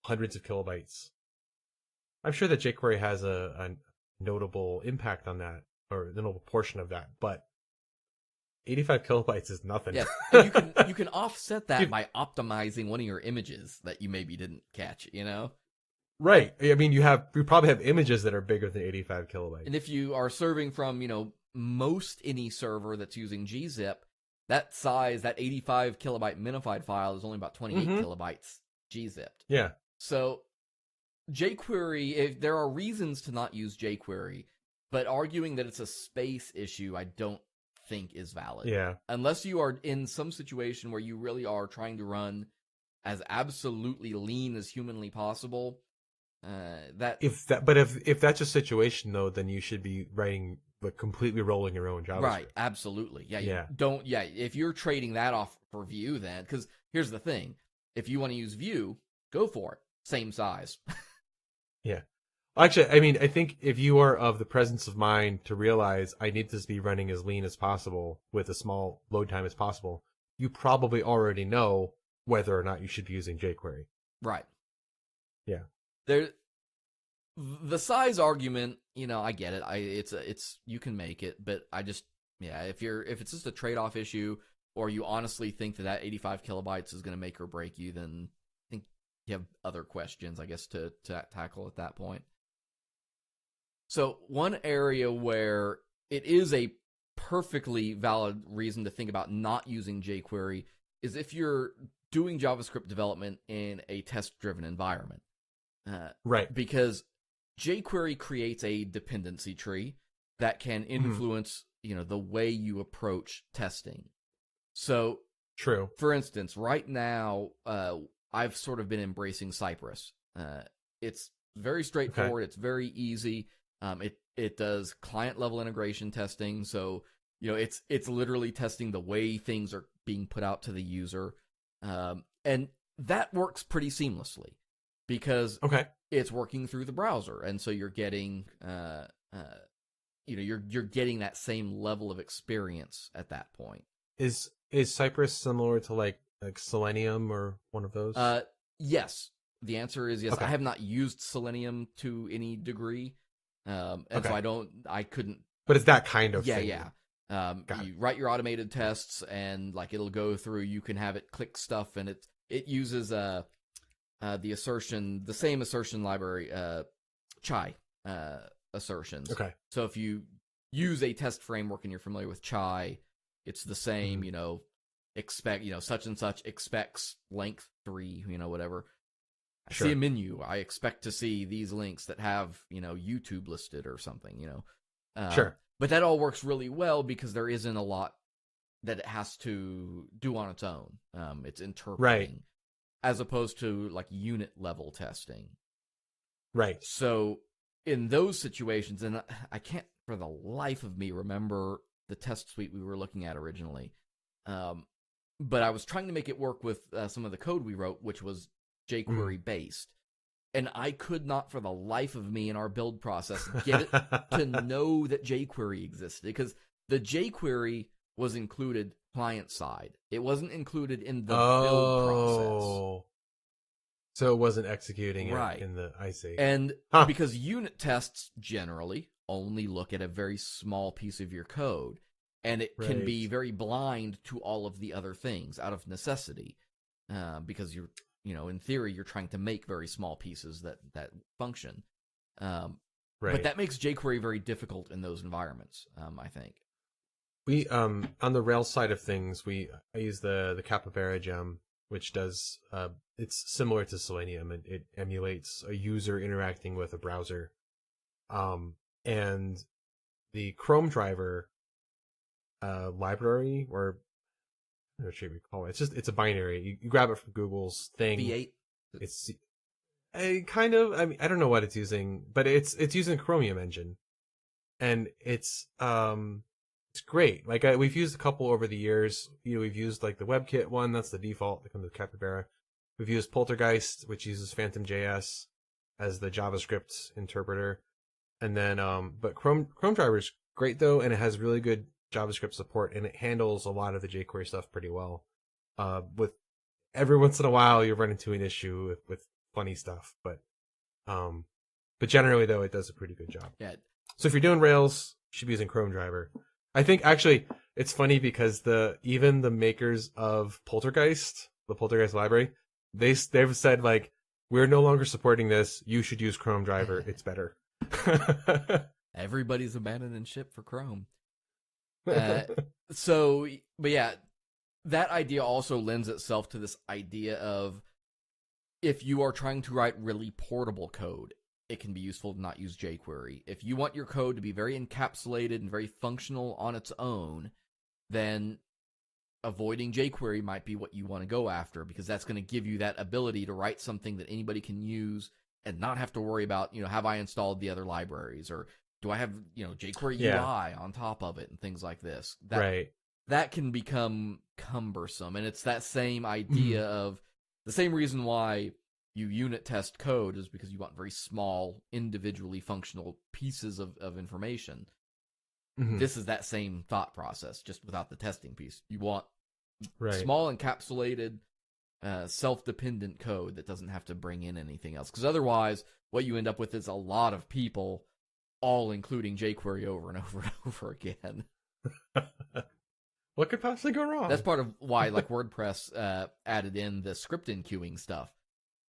hundreds of kilobytes. I'm sure that jQuery has a notable impact on that, or a notable portion of that, but 85 kilobytes is nothing. Yeah, you can offset that by optimizing one of your images that you maybe didn't catch, Right. I mean, you probably have images that are bigger than 85 kilobytes. And if you are serving from, most any server that's using gzip, that size, that 85 kilobyte minified file is only about 28 kilobytes gzipped. Yeah. So jQuery, there are reasons to not use jQuery, but arguing that it's a space issue, I don't think is valid. Yeah. Unless you are in some situation where you really are trying to run as absolutely lean as humanly possible. If that's a situation though, then you should be writing completely rolling your own JavaScript. Right, absolutely. Yeah. If you're trading that off for Vue, then, because here's the thing. If you want to use Vue, go for it. Same size. Yeah. Actually, I mean, I think if you are of the presence of mind to realize I need this to be running as lean as possible with a small load time as possible, you probably already know whether or not you should be using jQuery. Right. Yeah. The size argument, I get it. It's you can make it, but if it's just a trade-off issue, or you honestly think that 85 kilobytes is going to make or break you, then I think you have other questions, I guess, to tackle at that point. So one area where it is a perfectly valid reason to think about not using jQuery is if you're doing JavaScript development in a test-driven environment. Right. Because jQuery creates a dependency tree that can influence, the way you approach testing. So, true. For instance, right now, I've sort of been embracing Cypress. It's very straightforward. Okay. It's very easy. It does client level integration testing. So, it's literally testing the way things are being put out to the user. And that works pretty seamlessly because it's working through the browser, and so you're getting you're getting that same level of experience at that point. Is Cypress similar to like Selenium or one of those? Yes. The answer is yes. I have not used Selenium to any degree, and so I couldn't. But it's that kind of thing. Yeah. You write your automated tests, and like it'll go through. You can have it click stuff, and it uses the same assertion library, Chai assertions. Okay. So if you use a test framework and you're familiar with Chai, it's the same. Expect such and such expects length 3. Whatever. I see a menu. I expect to see these links that have YouTube listed or something. Sure. But that all works really well because there isn't a lot that it has to do on its own. It's interpreting, as opposed to like unit level testing. Right. So in those situations, and I can't for the life of me remember the test suite we were looking at originally, but I was trying to make it work with some of the code we wrote, which was jQuery based. And I could not, for the life of me in our build process, get it to know that jQuery existed. Because the jQuery was included client side. It wasn't included in the build process. So it wasn't executing it in the IC. And because unit tests generally only look at a very small piece of your code. And it can be very blind to all of the other things out of necessity. Because you're... in theory, you're trying to make very small pieces that function. But that makes jQuery very difficult in those environments, I think. We, on the Rails side of things, I use the Capybara gem, which does, it's similar to Selenium. It emulates a user interacting with a browser. And the Chrome driver library, or what should we call it? It's a binary. You grab it from Google's thing. V8. It's kind of. I mean, I don't know what it's using, but it's using Chromium Engine, and it's great. Like we've used a couple over the years. We've used like the WebKit one. That's the default that comes with Capybara. We've used Poltergeist, which uses Phantom.js as the JavaScript interpreter, and then but Chrome driver is great though, and it has really good JavaScript support, and it handles a lot of the jQuery stuff pretty well. With every once in a while, you run into an issue with funny stuff, but generally though, it does a pretty good job. Yeah. So if you're doing Rails, you should be using Chrome driver. I think actually it's funny because even the makers of Poltergeist, the Poltergeist library, they've said like, we're no longer supporting this. You should use Chrome driver. It's better. Everybody's abandoning ship for Chrome. But yeah, that idea also lends itself to this idea of if you are trying to write really portable code, it can be useful to not use jQuery. If you want your code to be very encapsulated and very functional on its own, then avoiding jQuery might be what you want to go after, because that's going to give you that ability to write something that anybody can use and not have to worry about, have I installed the other libraries, or do I have, jQuery UI on top of it and things like this? That can become cumbersome. And it's that same idea of the same reason why you unit test code is because you want very small, individually functional pieces of information. This is that same thought process, just without the testing piece. You want small, encapsulated, self-dependent code that doesn't have to bring in anything else. Because otherwise, what you end up with is a lot of people all including jQuery over and over and over again. What could possibly go wrong? That's part of why, like, WordPress added in the script enqueuing stuff,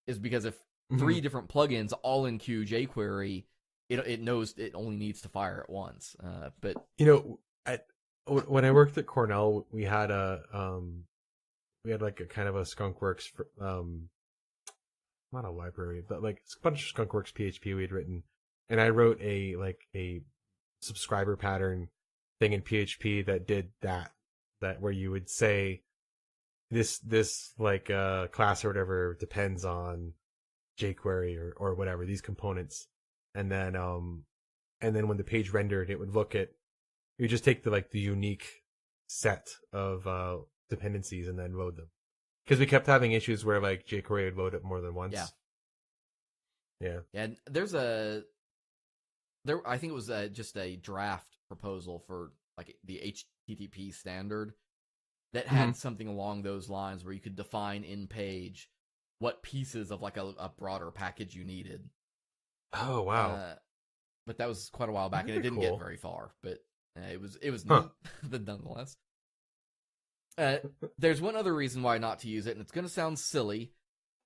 is because if 3 different plugins all enqueue jQuery, it knows it only needs to fire at once. But when I worked at Cornell, we had like a kind of a Skunkworks, not a library, but like a bunch of Skunkworks PHP we'd written. And I wrote a subscriber pattern thing in PHP that did that where you would say this like class or whatever depends on jQuery or whatever, these components. And then when the page rendered, it would look at, you just take the unique set of dependencies and then load them. because we kept having issues where like jQuery would load it more than once. Yeah. And I think it was just a draft proposal for like the HTTP standard that had something along those lines where you could define in page what pieces of like a broader package you needed. Oh wow! But that was quite a while back, and it didn't get very far. But it was neat, but nonetheless. There's one other reason why not to use it, and it's going to sound silly,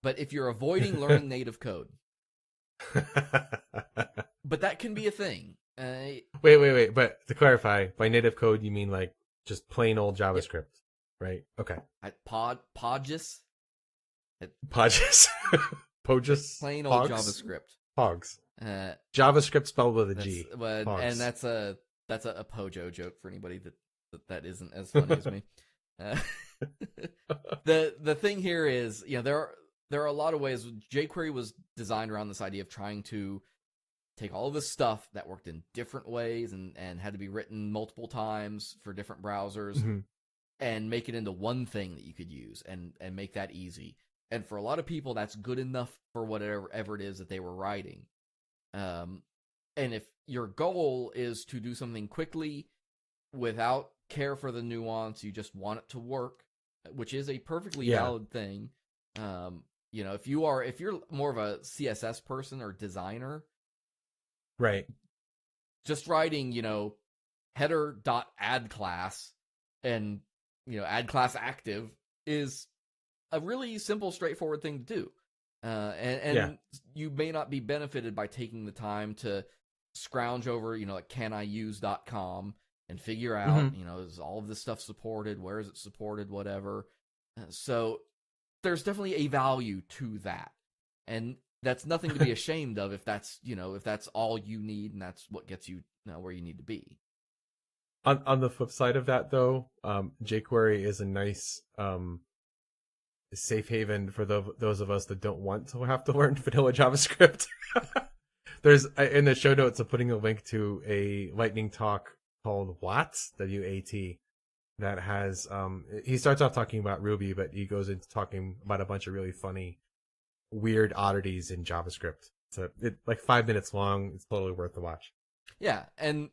but if you're avoiding learning native code, but that can be a thing. Wait. But to clarify, by native code you mean like just plain old JavaScript, right? Okay. Podgis. Podgis. Pogis. Plain old JavaScript. Pogs. JavaScript spelled with a G. And that's a Pojo joke for anybody that isn't as funny as me. The thing here is, there are a lot of ways. jQuery was designed around this idea of trying to take all of this stuff that worked in different ways and had to be written multiple times for different browsers and make it into one thing that you could use and make that easy. And for a lot of people, that's good enough for whatever it is that they were writing. And if your goal is to do something quickly without care for the nuance, you just want it to work, which is a perfectly valid thing. If you're more of a CSS person or designer, right? Just writing, header.add class and add class active is a really simple, straightforward thing to do. And you may not be benefited by taking the time to scrounge over, like caniuse.com and figure out, is all of this stuff supported? Where is it supported? Whatever. So there's definitely a value to that. And that's nothing to be ashamed of if that's all you need and that's what gets you, where you need to be. On the flip side of that, though, jQuery is a nice safe haven for those of us that don't want to have to learn vanilla JavaScript. There's in the show notes, I'm putting a link to a lightning talk called WAT, W-A-T, that has he starts off talking about Ruby, but he goes into talking about a bunch of really funny, weird oddities in JavaScript. So it's like 5 minutes long. It's totally worth the watch. Yeah, and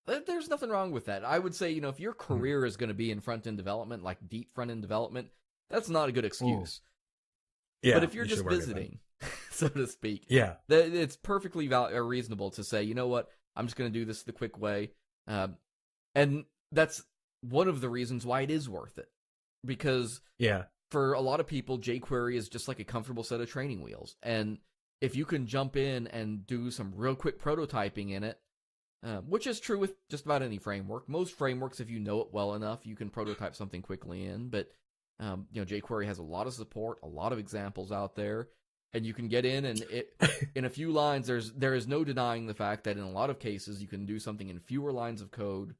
there's nothing wrong with that. I would say, if your career is going to be in front-end development, like deep front-end development, that's not a good excuse. Yeah, but if you're just visiting, so to speak, it's perfectly reasonable to say, you know what, I'm just going to do this the quick way. And that's one of the reasons why it is worth it. Because for a lot of people, jQuery is just like a comfortable set of training wheels. And if you can jump in and do some real quick prototyping in it, which is true with just about any framework. Most frameworks, if you know it well enough, you can prototype something quickly in. But jQuery has a lot of support, a lot of examples out there, and you can get in and in a few lines. There is no denying the fact that in a lot of cases you can do something in fewer lines of code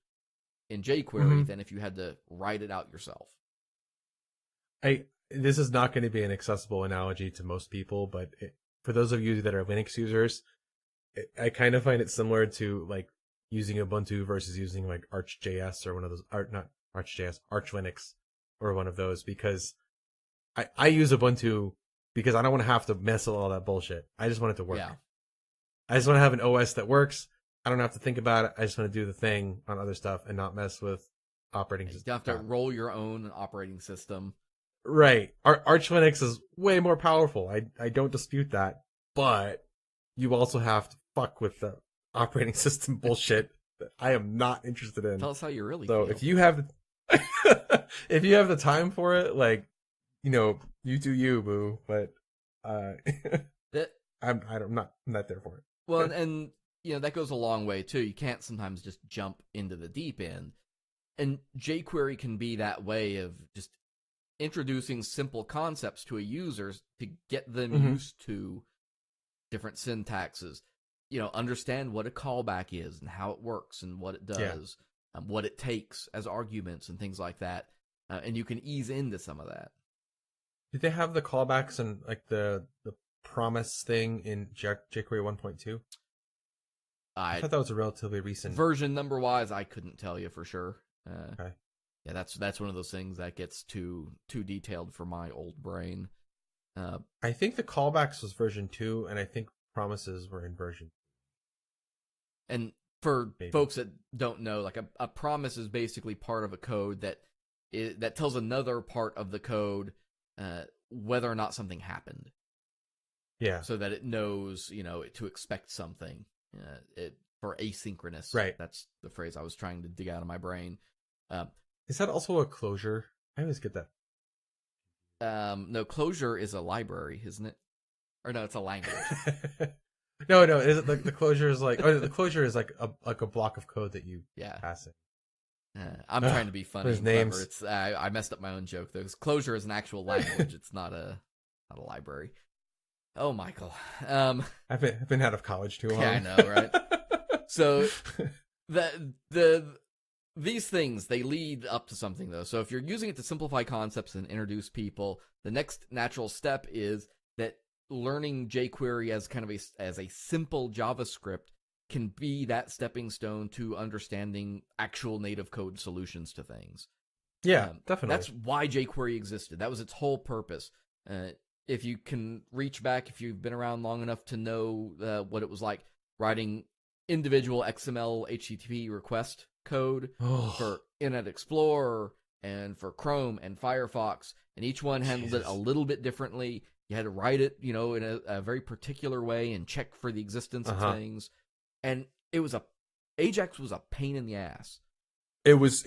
in jQuery than if you had to write it out yourself. This is not going to be an accessible analogy to most people, but for those of you that are Linux users, I kind of find it similar to like using Ubuntu versus using like ArchJS or one of those, not ArchJS, Arch Linux or one of those, because I use Ubuntu because I don't want to have to mess with all that bullshit. I just want it to work. Yeah. I just want to have an OS that works. I don't have to think about it. I just want to do the thing on other stuff and not mess with operating system. You have to roll your own operating system. Right. Arch Linux is way more powerful. I don't dispute that. But you also have to fuck with the operating system bullshit that I am not interested in. Tell us how you really feel. So if you have the time for it, like, you do you, boo. But I'm not there for it. Well, and that goes a long way too. You can't sometimes just jump into the deep end. And jQuery can be that way of just introducing simple concepts to a user to get them used to different syntaxes. Understand what a callback is and how it works and what it does, what it takes as arguments and things like that. And you can ease into some of that. Did they have the callbacks and like the promise thing in jQuery 1.2? I thought that was a relatively recent version number wise. I couldn't tell you for sure. Okay. Yeah, that's one of those things that gets too detailed for my old brain. I think the callbacks was version 2, and I think promises were in version. And for Maybe. folks that don't know, like a promise is basically part of a code that tells another part of the code whether or not something happened. Yeah. So that it knows, to expect something. For asynchronous. Right. That's the phrase I was trying to dig out of my brain. Is that also a closure? I always get that. No, closure is a library, isn't it? Or no, it's a language. No. Is it the closure is like? Oh, the closure is like a block of code that you pass it. I'm trying to be funny. There's names. It's I messed up my own joke though. 'Cause closure is an actual language. It's not a library. Oh, Michael. I've been out of college too long. Yeah, I know, right? So these things, they lead up to something though. So if you're using it to simplify concepts and introduce people, the next natural step is that learning jQuery as kind of as a simple JavaScript can be that stepping stone to understanding actual native code solutions to things. Yeah, definitely. That's why jQuery existed. That was its whole purpose. If you can reach back, if you've been around long enough to know what it was like writing individual XML HTTP request code for Internet Explorer and for Chrome and Firefox, and each one handled it a little bit differently. You had to write it, in a very particular way and check for the existence of things. And Ajax was a pain in the ass. It was.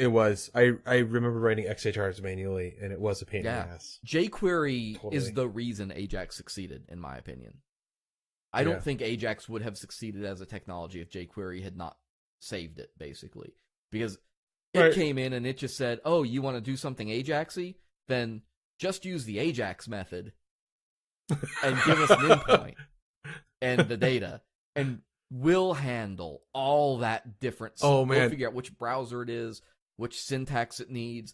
I remember writing XHRs manually, and it was a pain in the ass. jQuery is the reason Ajax succeeded, in my opinion. I don't think Ajax would have succeeded as a technology if jQuery had not saved it, basically. Because it came in and it just said, oh, you want to do something Ajax-y? Then just use the Ajax method and give us an endpoint and the data. And we'll handle all that different stuff. Oh, man. We'll figure out which browser it is, which syntax it needs.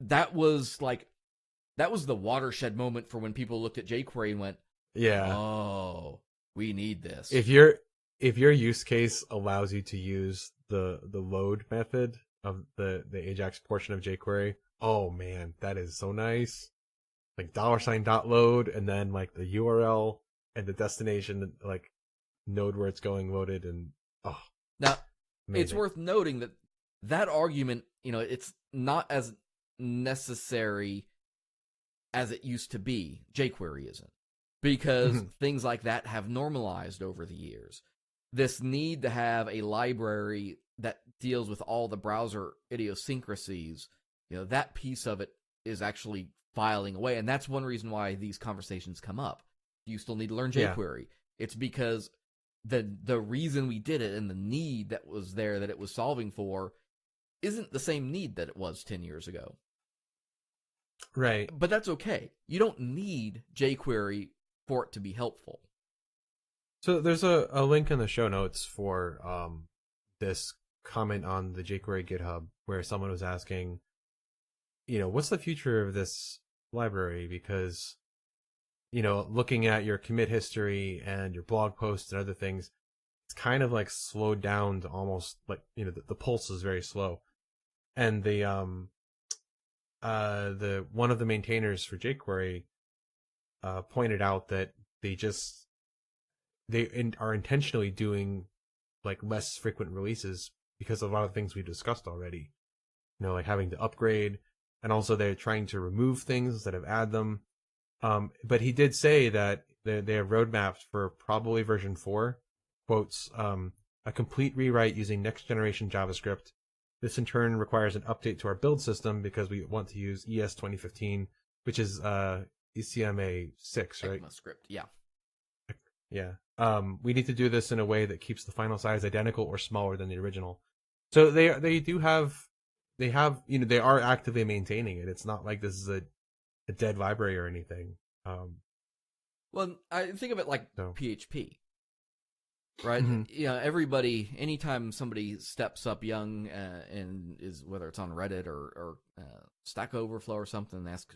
That was the watershed moment for when people looked at jQuery and went, oh, we need this. If your use case allows you to use the load method of the Ajax portion of jQuery, oh man, that is so nice. Like $.load and then like the URL and the destination, like node where it's going loaded, and now amazing. It's worth noting that argument, it's not as necessary as it used to be. jQuery isn't. Because things like that have normalized over the years. This need to have a library that deals with all the browser idiosyncrasies, that piece of it is actually filing away. And that's one reason why these conversations come up. You still need to learn jQuery. It's because the reason we did it and the need that was there that it was solving for isn't the same need that it was 10 years ago. Right. But that's okay. You don't need jQuery for it to be helpful. So there's a link in the show notes for this comment on the jQuery GitHub where someone was asking, what's the future of this library? Because, looking at your commit history and your blog posts and other things, it's kind of like slowed down to almost like, the pulse is very slow. And the one of the maintainers for jQuery pointed out that they are intentionally doing like less frequent releases because of a lot of things we discussed already. Like having to upgrade, and also they're trying to remove things instead of add them. But he did say that they have roadmaps for probably version 4, quotes, a complete rewrite using next generation JavaScript. This in turn requires an update to our build system because we want to use ES 2015, which is ECMA 6, right? ECMAScript, yeah. Yeah. We need to do this in a way that keeps the final size identical or smaller than the original. So they are actively maintaining it. It's not like this is a dead library or anything. Well, I think of it like PHP, right? Mm-hmm. Everybody, anytime somebody steps up young and is, whether it's on Reddit or Stack Overflow or something, and asks,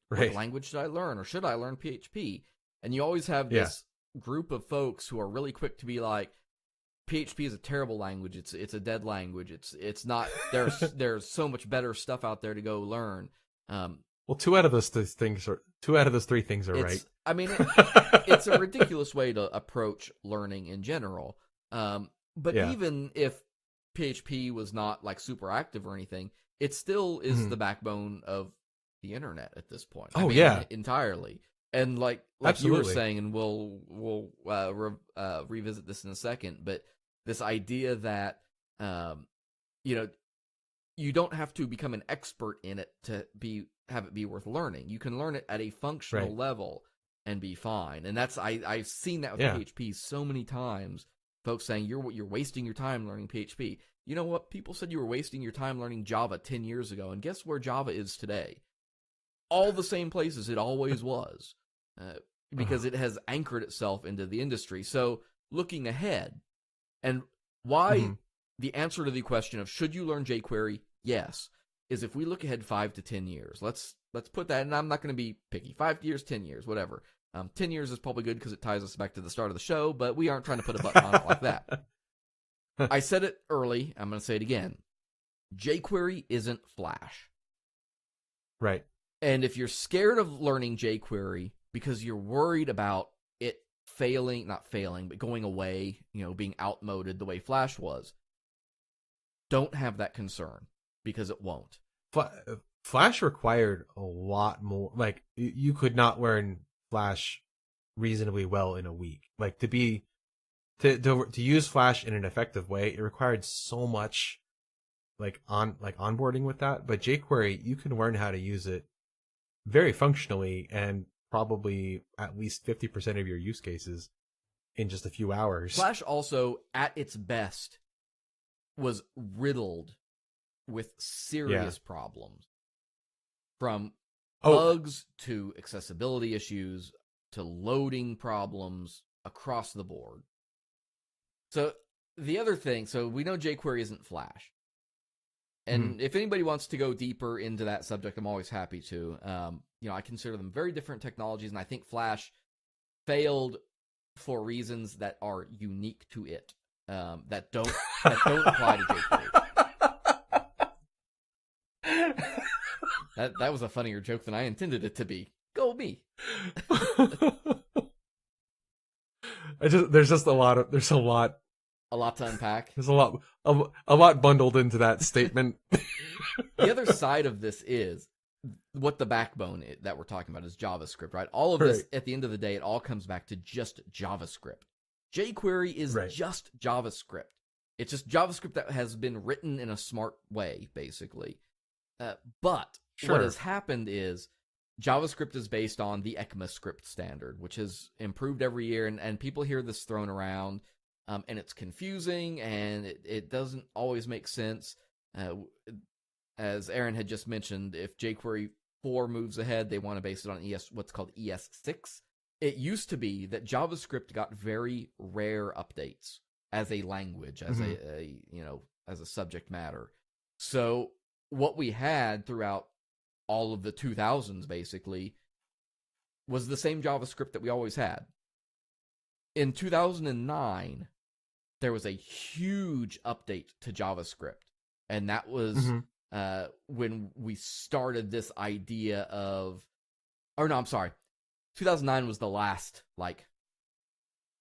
what language should I learn, or should I learn PHP? And you always have this group of folks who are really quick to be like, PHP is a terrible language. It's a dead language. It's not. There's so much better stuff out there to go learn. Well, two out of those three things are right. I mean, it's a ridiculous way to approach learning in general. But even if PHP was not like super active or anything, it still is the backbone of the internet at this point. I mean, entirely. And like you were saying, and we'll revisit this in a second, but this idea that you don't have to become an expert in it to have it be worth learning. You can learn it at a functional level and be fine. And that's I've seen that with PHP so many times. Folks saying you're wasting your time learning PHP. You know what? People said you were wasting your time learning Java 10 years ago, and guess where Java is today? All the same places it always was, because it has anchored itself into the industry. So looking ahead, and why the answer to the question of should you learn jQuery? Yes, is if we look ahead 5 to 10 years. Let's put that, and I'm not going to be picky. 5 years, 10 years, whatever. 10 years is probably good because it ties us back to the start of the show, but we aren't trying to put a button on it like that. I said it early. I'm going to say it again. jQuery isn't Flash. Right. And if you're scared of learning jQuery because you're worried about it not failing, but going away, being outmoded the way Flash was, don't have that concern because it won't. Flash required a lot more. Like, you could not learn Flash reasonably well in a week. Like, to use Flash in an effective way, it required so much onboarding with that. But jQuery, you can learn how to use it very functionally and probably at least 50% of your use cases in just a few hours. Flash also, at its best, was riddled with serious problems. From bugs to accessibility issues to loading problems across the board. So the other thing, we know jQuery isn't Flash. And if anybody wants to go deeper into that subject, I'm always happy to. I consider them very different technologies, and I think Flash failed for reasons that are unique to it, that don't apply to jQuery. That was a funnier joke than I intended it to be. Go me. There's a lot. A lot to unpack. There's a lot bundled into that statement. The other side of this is what the backbone that we're talking about is JavaScript, right? All of this, at the end of the day, it all comes back to just JavaScript. jQuery is just JavaScript. It's just JavaScript that has been written in a smart way, basically. But what has happened is JavaScript is based on the ECMAScript standard, which has improved every year, and people hear this thrown around. And it's confusing, and it doesn't always make sense. As Aaron had just mentioned, if jQuery 4 moves ahead, they want to base it on what's called ES6. It used to be that JavaScript got very rare updates as a language, as as a subject matter. So what we had throughout all of the 2000s, basically, was the same JavaScript that we always had. In 2009, there was a huge update to JavaScript, and that was when we started this idea of... 2009 was the last,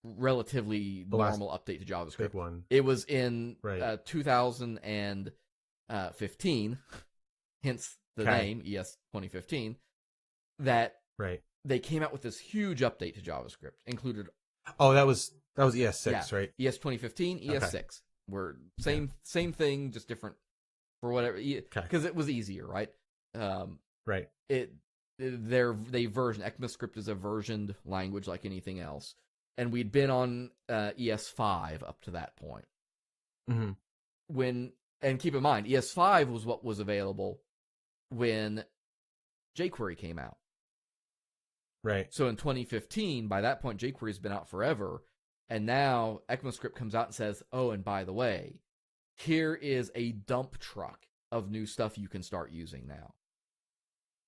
relatively normal update to JavaScript. Big one. It was in 2015, hence the name, ES 2015, that they came out with this huge update to JavaScript, included... Oh, that was ES6, right? ES 2015, ES6. We're same thing, just different for whatever. Because it was easier, right? Right. They version ECMAScript is a versioned language like anything else, and we'd been on ES5 up to that point. And keep in mind, ES5 was what was available when jQuery came out. Right. So in 2015, by that point, jQuery's been out forever. And now ECMAScript comes out and says, oh, and by the way, here is a dump truck of new stuff you can start using now.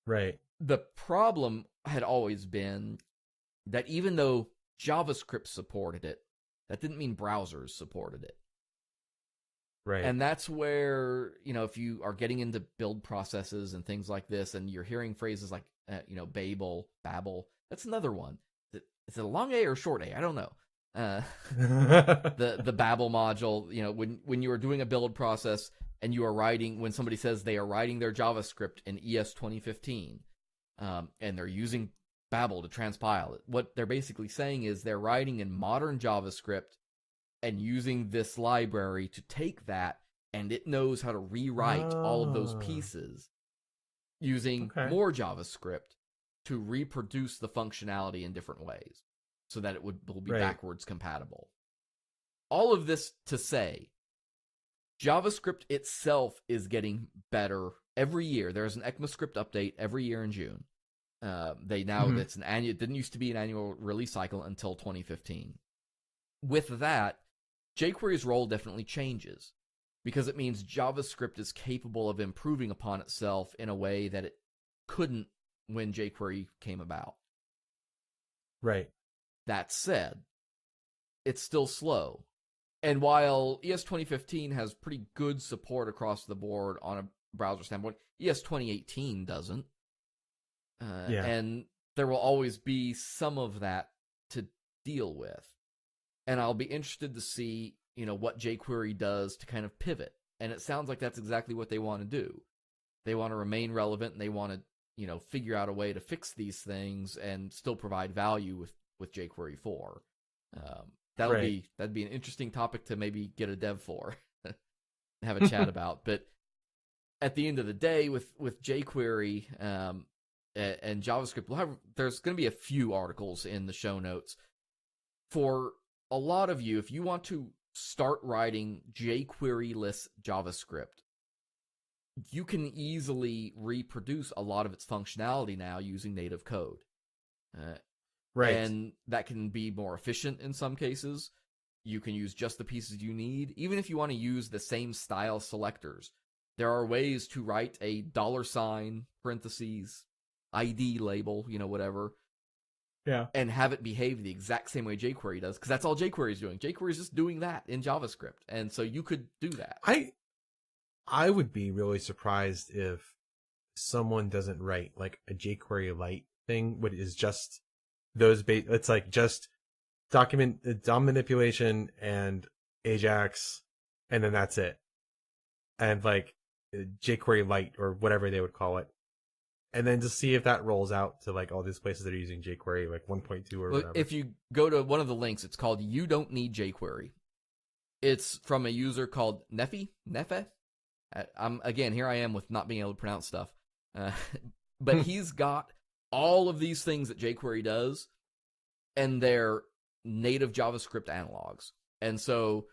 Right. The problem had always been that even though JavaScript supported it, That didn't mean browsers supported it. Right. And that's where, if you are getting into build processes and things like this, and you're hearing phrases like, Babel, that's another one. Is it a long A or a short A? I don't know. The Babel module, when you are doing a build process and you are writing, when somebody says they are writing their JavaScript in ES 2015, and they're using Babel to transpile it, what they're basically saying is they're writing in modern JavaScript and using this library to take that, and it knows how to rewrite all of those pieces using more JavaScript to reproduce the functionality in different ways so that it will be backwards compatible. All of this to say, JavaScript itself is getting better every year. There's an ECMAScript update every year in June. It's an annual. It didn't used to be an annual release cycle until 2015. With that, jQuery's role definitely changes because it means JavaScript is capable of improving upon itself in a way that it couldn't when jQuery came about. Right. That said, it's still slow. And while ES 2015 has pretty good support across the board on a browser standpoint, ES 2018 doesn't. And there will always be some of that to deal with. And I'll be interested to see, what jQuery does to kind of pivot. And it sounds like that's exactly what they want to do. They want to remain relevant, and they want to, figure out a way to fix these things and still provide value with jQuery 4. That'd be an interesting topic to maybe get a dev for, have a chat about. But at the end of the day, with jQuery and JavaScript, there's going to be a few articles in the show notes. For a lot of you, if you want to start writing jQuery-less JavaScript, you can easily reproduce a lot of its functionality now using native code. And that can be more efficient in some cases. You can use just the pieces you need. Even if you want to use the same style selectors, there are ways to write a $, parentheses, ID label, whatever. Yeah. And have it behave the exact same way jQuery does, because that's all jQuery is doing. jQuery is just doing that in JavaScript. And so you could do that. I would be really surprised if someone doesn't write like a jQuery Lite thing, what is just those it's like just DOM manipulation and Ajax, and then that's it. And like jQuery Lite or whatever they would call it. And then just see if that rolls out to like all these places that are using jQuery like 1.2 or whatever. If you go to one of the links, it's called You Don't Need jQuery. It's from a user called Nefe. Again, here I am with not being able to pronounce stuff. But he's got all of these things that jQuery does, and they're native JavaScript analogs. And so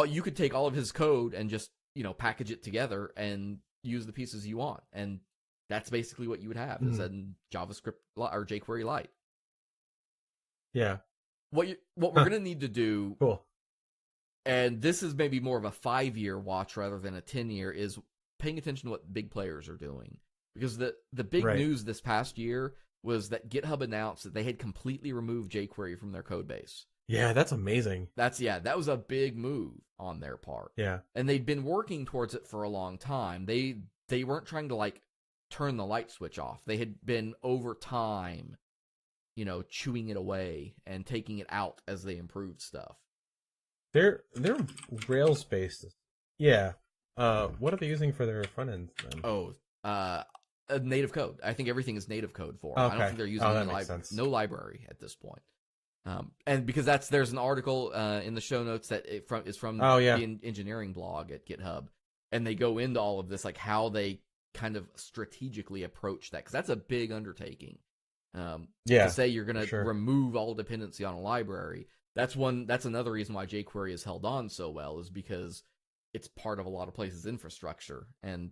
you could take all of his code and just, package it together and use the pieces you want. And that's basically what you would have is a JavaScript or jQuery Lite. Yeah. What we're going to need to do, cool. And this is maybe more of a 5-year watch rather than a 10-year, is paying attention to what big players are doing. Because the big news this past year was that GitHub announced that they had completely removed jQuery from their code base. Yeah, that's amazing. That was a big move on their part. Yeah. And they'd been working towards it for a long time. They weren't trying to like turn the light switch off. They had been over time, chewing it away and taking it out as they improved stuff. They're Rails based. Yeah. What are they using for their front end then? Native code. I think everything is native code for. Okay. I don't think they're using no library at this point. And because there's an article in the show notes that is from the engineering blog at GitHub, and they go into all of this, like how they kind of strategically approach that, because that's a big undertaking. To say you're going to remove all dependency on a library. That's another reason why jQuery has held on so well, is because it's part of a lot of places' infrastructure. And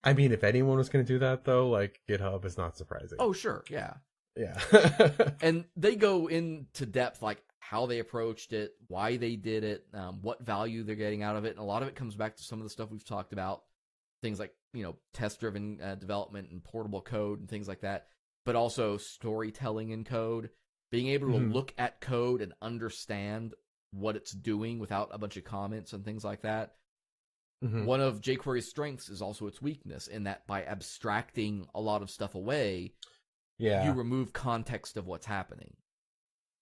I mean, if anyone was going to do that, though, like GitHub is not surprising. Oh, sure, yeah. Yeah. And they go into depth, like how they approached it, why they did it, what value they're getting out of it. And a lot of it comes back to some of the stuff we've talked about, things like, test-driven development and portable code and things like that, but also storytelling in code. Being able to Mhm. look at code and understand what it's doing without a bunch of comments and things like that. Mhm. One of jQuery's strengths is also its weakness, in that by abstracting a lot of stuff away, Yeah. you remove context of what's happening.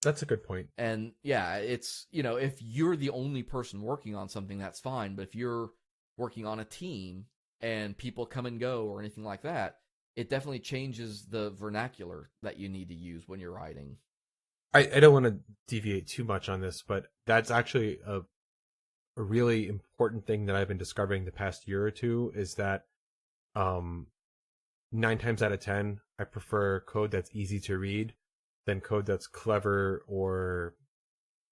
That's a good point. And yeah, it's, if you're the only person working on something, that's fine. But if you're working on a team and people come and go or anything like that, it definitely changes the vernacular that you need to use when you're writing. I don't want to deviate too much on this, but that's actually a really important thing that I've been discovering the past year or two, is that 9 times out of 10, I prefer code that's easy to read than code that's clever, or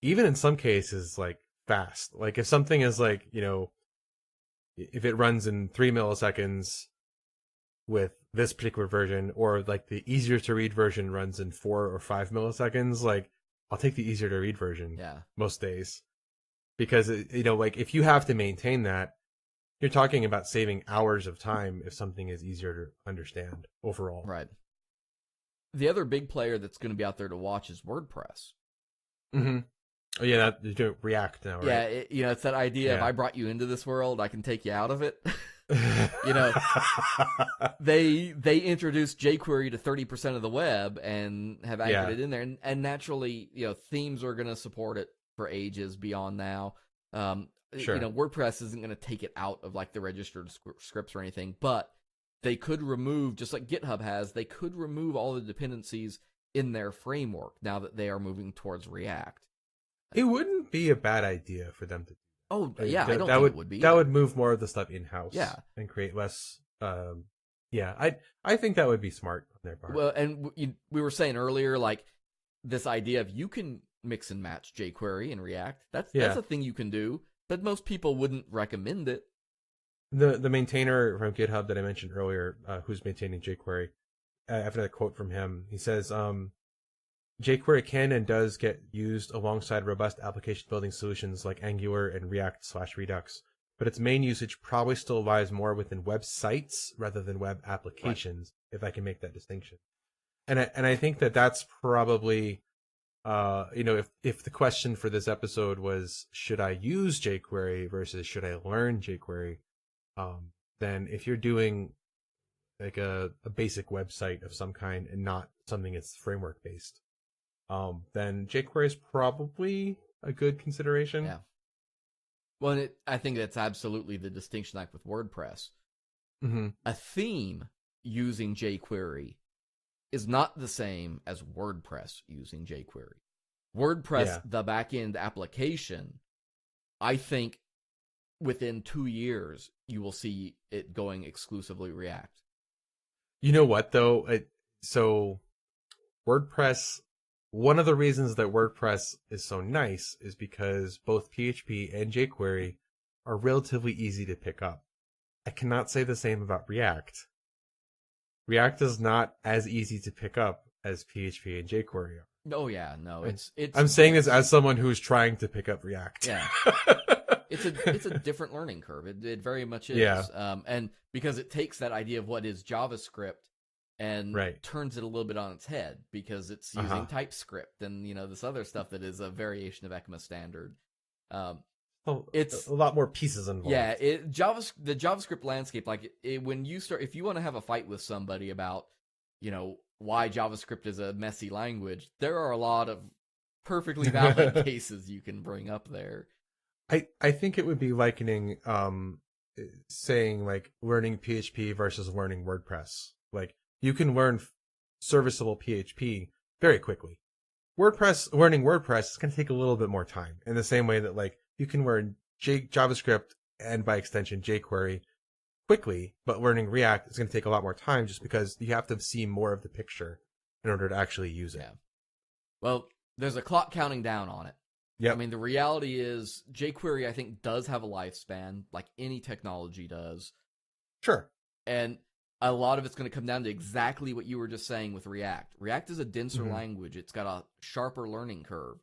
even in some cases like fast. Like if something is like, if it runs in 3 milliseconds with this particular version, or like the easier to read version runs in 4 or 5 milliseconds, like I'll take the easier to read version most days. Because, like if you have to maintain that, you're talking about saving hours of time if something is easier to understand overall. Right. The other big player that's going to be out there to watch is WordPress. Mm-hmm. Oh, yeah, you're doing React now, right? Yeah, it's that idea of, I brought you into this world, I can take you out of it. They introduced jQuery to 30% of the web and have anchored it in there. And naturally, themes are going to support it for ages beyond now. Sure. WordPress isn't going to take it out of like the registered scripts or anything, but they could remove, just like GitHub has, they could remove all the dependencies in their framework now that they are moving towards React. It wouldn't be a bad idea for them to. Oh, yeah, I don't think it would be. That would move more of the stuff in-house. Yeah. And create less. I think that would be smart on their part. Well, and we were saying earlier, like, this idea of you can mix and match jQuery and React. That's a thing you can do, but most people wouldn't recommend it. The maintainer from GitHub that I mentioned earlier, who's maintaining jQuery, after that quote from him, he says, jQuery can and does get used alongside robust application building solutions like Angular and React/Redux, but its main usage probably still lies more within websites rather than web applications, if I can make that distinction. And I think that's probably, if the question for this episode was, should I use jQuery versus should I learn jQuery, then if you're doing like a basic website of some kind and not something that's framework based, then jQuery is probably a good consideration. Yeah. Well, I think that's absolutely the distinction, like with WordPress. Mm-hmm. A theme using jQuery is not the same as WordPress using jQuery. WordPress, the back-end application, I think within 2 years, you will see it going exclusively React. You know what, though? So WordPress, one of the reasons that WordPress is so nice is because both PHP and jQuery are relatively easy to pick up. I cannot say the same about React. React is not as easy to pick up as PHP and jQuery are. Oh yeah, no, it's. I'm saying this as someone who's trying to pick up React. Yeah, it's a different learning curve. It very much is. Yeah. And because it takes that idea of what is JavaScript and turns it a little bit on its head, because it's using TypeScript and this other stuff that is a variation of ECMA standard. It's a lot more pieces involved. Yeah, the JavaScript landscape, like when you start, if you want to have a fight with somebody about, why JavaScript is a messy language, there are a lot of perfectly valid cases you can bring up there. I think it would be likening, saying like learning PHP versus learning WordPress. Like you can learn serviceable PHP very quickly. Learning WordPress is going to take a little bit more time, in the same way that like you can learn JavaScript and by extension jQuery quickly, but learning React is going to take a lot more time just because you have to see more of the picture in order to actually use it. Yeah. Well, there's a clock counting down on it. Yeah. I mean, the reality is jQuery, I think, does have a lifespan, like any technology does. Sure. And a lot of it's going to come down to exactly what you were just saying with React. React is a denser language. It's got a sharper learning curve.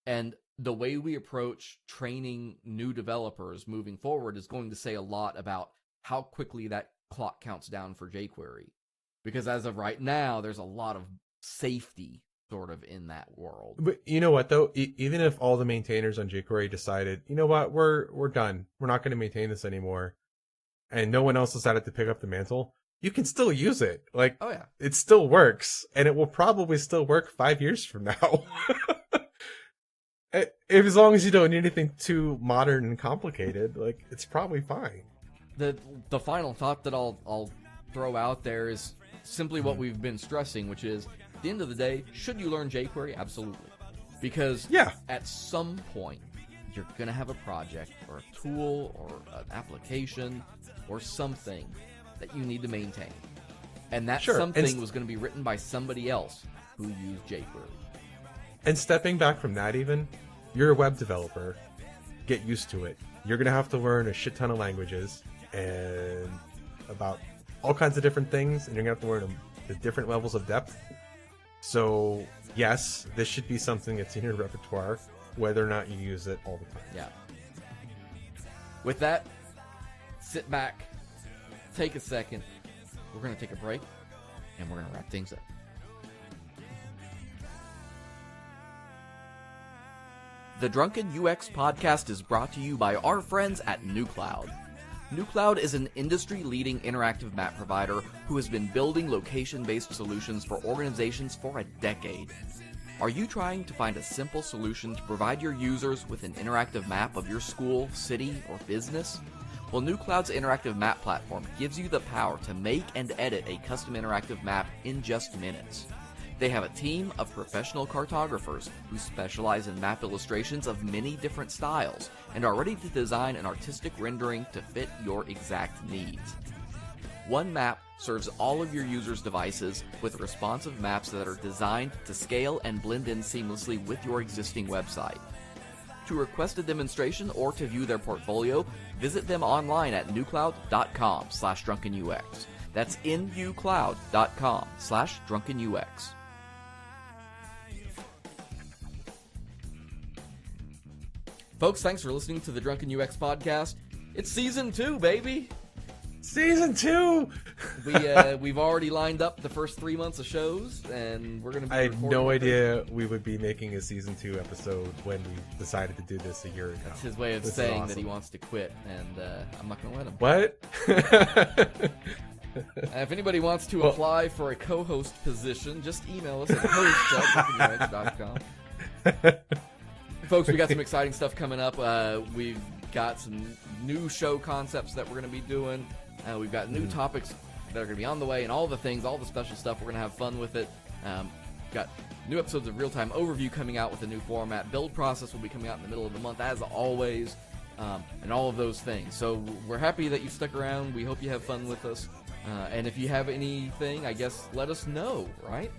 And the way we approach training new developers moving forward is going to say a lot about how quickly that clock counts down for jQuery. Because as of right now, there's a lot of safety sort of in that world. But you know what though? Even if all the maintainers on jQuery decided, you know what, we're done, we're not going to maintain this anymore, and no one else decided to pick up the mantle, you can still use it. Like, Oh yeah, it still works, and it will probably still work 5 years from now. If, as long as you don't need anything too modern and complicated, like, it's probably fine. the final thought that I'll throw out there is simply what we've been stressing, which is, at the end of the day, should you learn jQuery? Absolutely. Because at some point, you're going to have a project or a tool or an application or something that you need to maintain. And that something was going to be written by somebody else who used jQuery. And stepping back from that even, you're a web developer. Get used to it. You're going to have to learn a shit ton of languages and about all kinds of different things, and you're going to have to learn them to different levels of depth. So, yes, this should be something that's in your repertoire, whether or not you use it all the time. Yeah. With that, sit back, take a second. We're going to take a break, and we're going to wrap things up. The Drunken UX Podcast is brought to you by our friends at NewCloud. NewCloud is an industry-leading interactive map provider who has been building location-based solutions for organizations for a decade. Are you trying to find a simple solution to provide your users with an interactive map of your school, city, or business? Well, NewCloud's interactive map platform gives you the power to make and edit a custom interactive map in just minutes. They have a team of professional cartographers who specialize in map illustrations of many different styles and are ready to design an artistic rendering to fit your exact needs. One map serves all of your users' devices with responsive maps that are designed to scale and blend in seamlessly with your existing website. To request a demonstration or to view their portfolio, visit them online at newcloud.com/drunkenux. That's nucloud.com/drunkenux. Folks, thanks for listening to the Drunken UX Podcast. It's season 2, baby! Season 2! We've already lined up the first 3 months of shows, and we're going to be I had no idea we would be making a season 2 episode when we decided to do this a year ago. That's his way of saying that he wants to quit, and I'm not going to let him. What? If anybody wants to apply for a co-host position, just email us at host@drunkenux.com. Folks, we got some exciting stuff coming up. We've got some new show concepts that we're going to be doing. We've got new topics that are going to be on the way, and all the things, all the special stuff. We're going to have fun with it. Got new episodes of Real-Time Overview coming out with a new format. Build Process will be coming out in the middle of the month, as always, and all of those things. So we're happy that you stuck around. We hope you have fun with us. And if you have anything, I guess, let us know, right?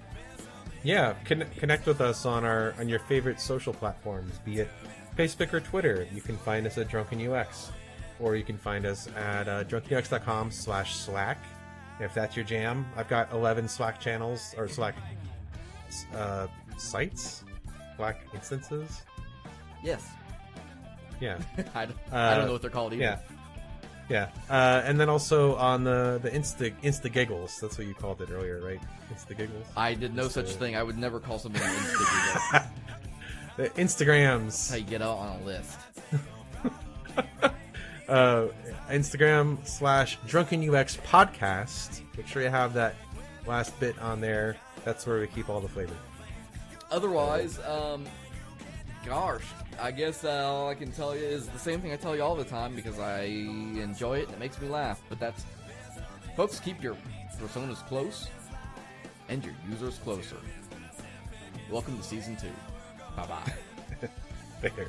Yeah, connect with us on your favorite social platforms, be it Facebook or Twitter. You can find us at Drunken UX, or you can find us at drunkenux.com/Slack. If that's your jam, I've got 11 Slack channels or Slack sites, Slack instances. Yes. Yeah. I don't know what they're called either. Yeah. And then also on the Insta Giggles. That's what you called it earlier, right? Insta Giggles. I did no such thing. I would never call somebody an Insta Giggle. The Instagrams. That's how you get out on a list. Instagram/Drunken UX Podcast. Make sure you have that last bit on there. That's where we keep all the flavor. Otherwise, gosh, I guess all I can tell you is the same thing I tell you all the time because I enjoy it and it makes me laugh. But that's, folks, keep your personas close and your users closer. Welcome to Season 2. Bye-bye. There.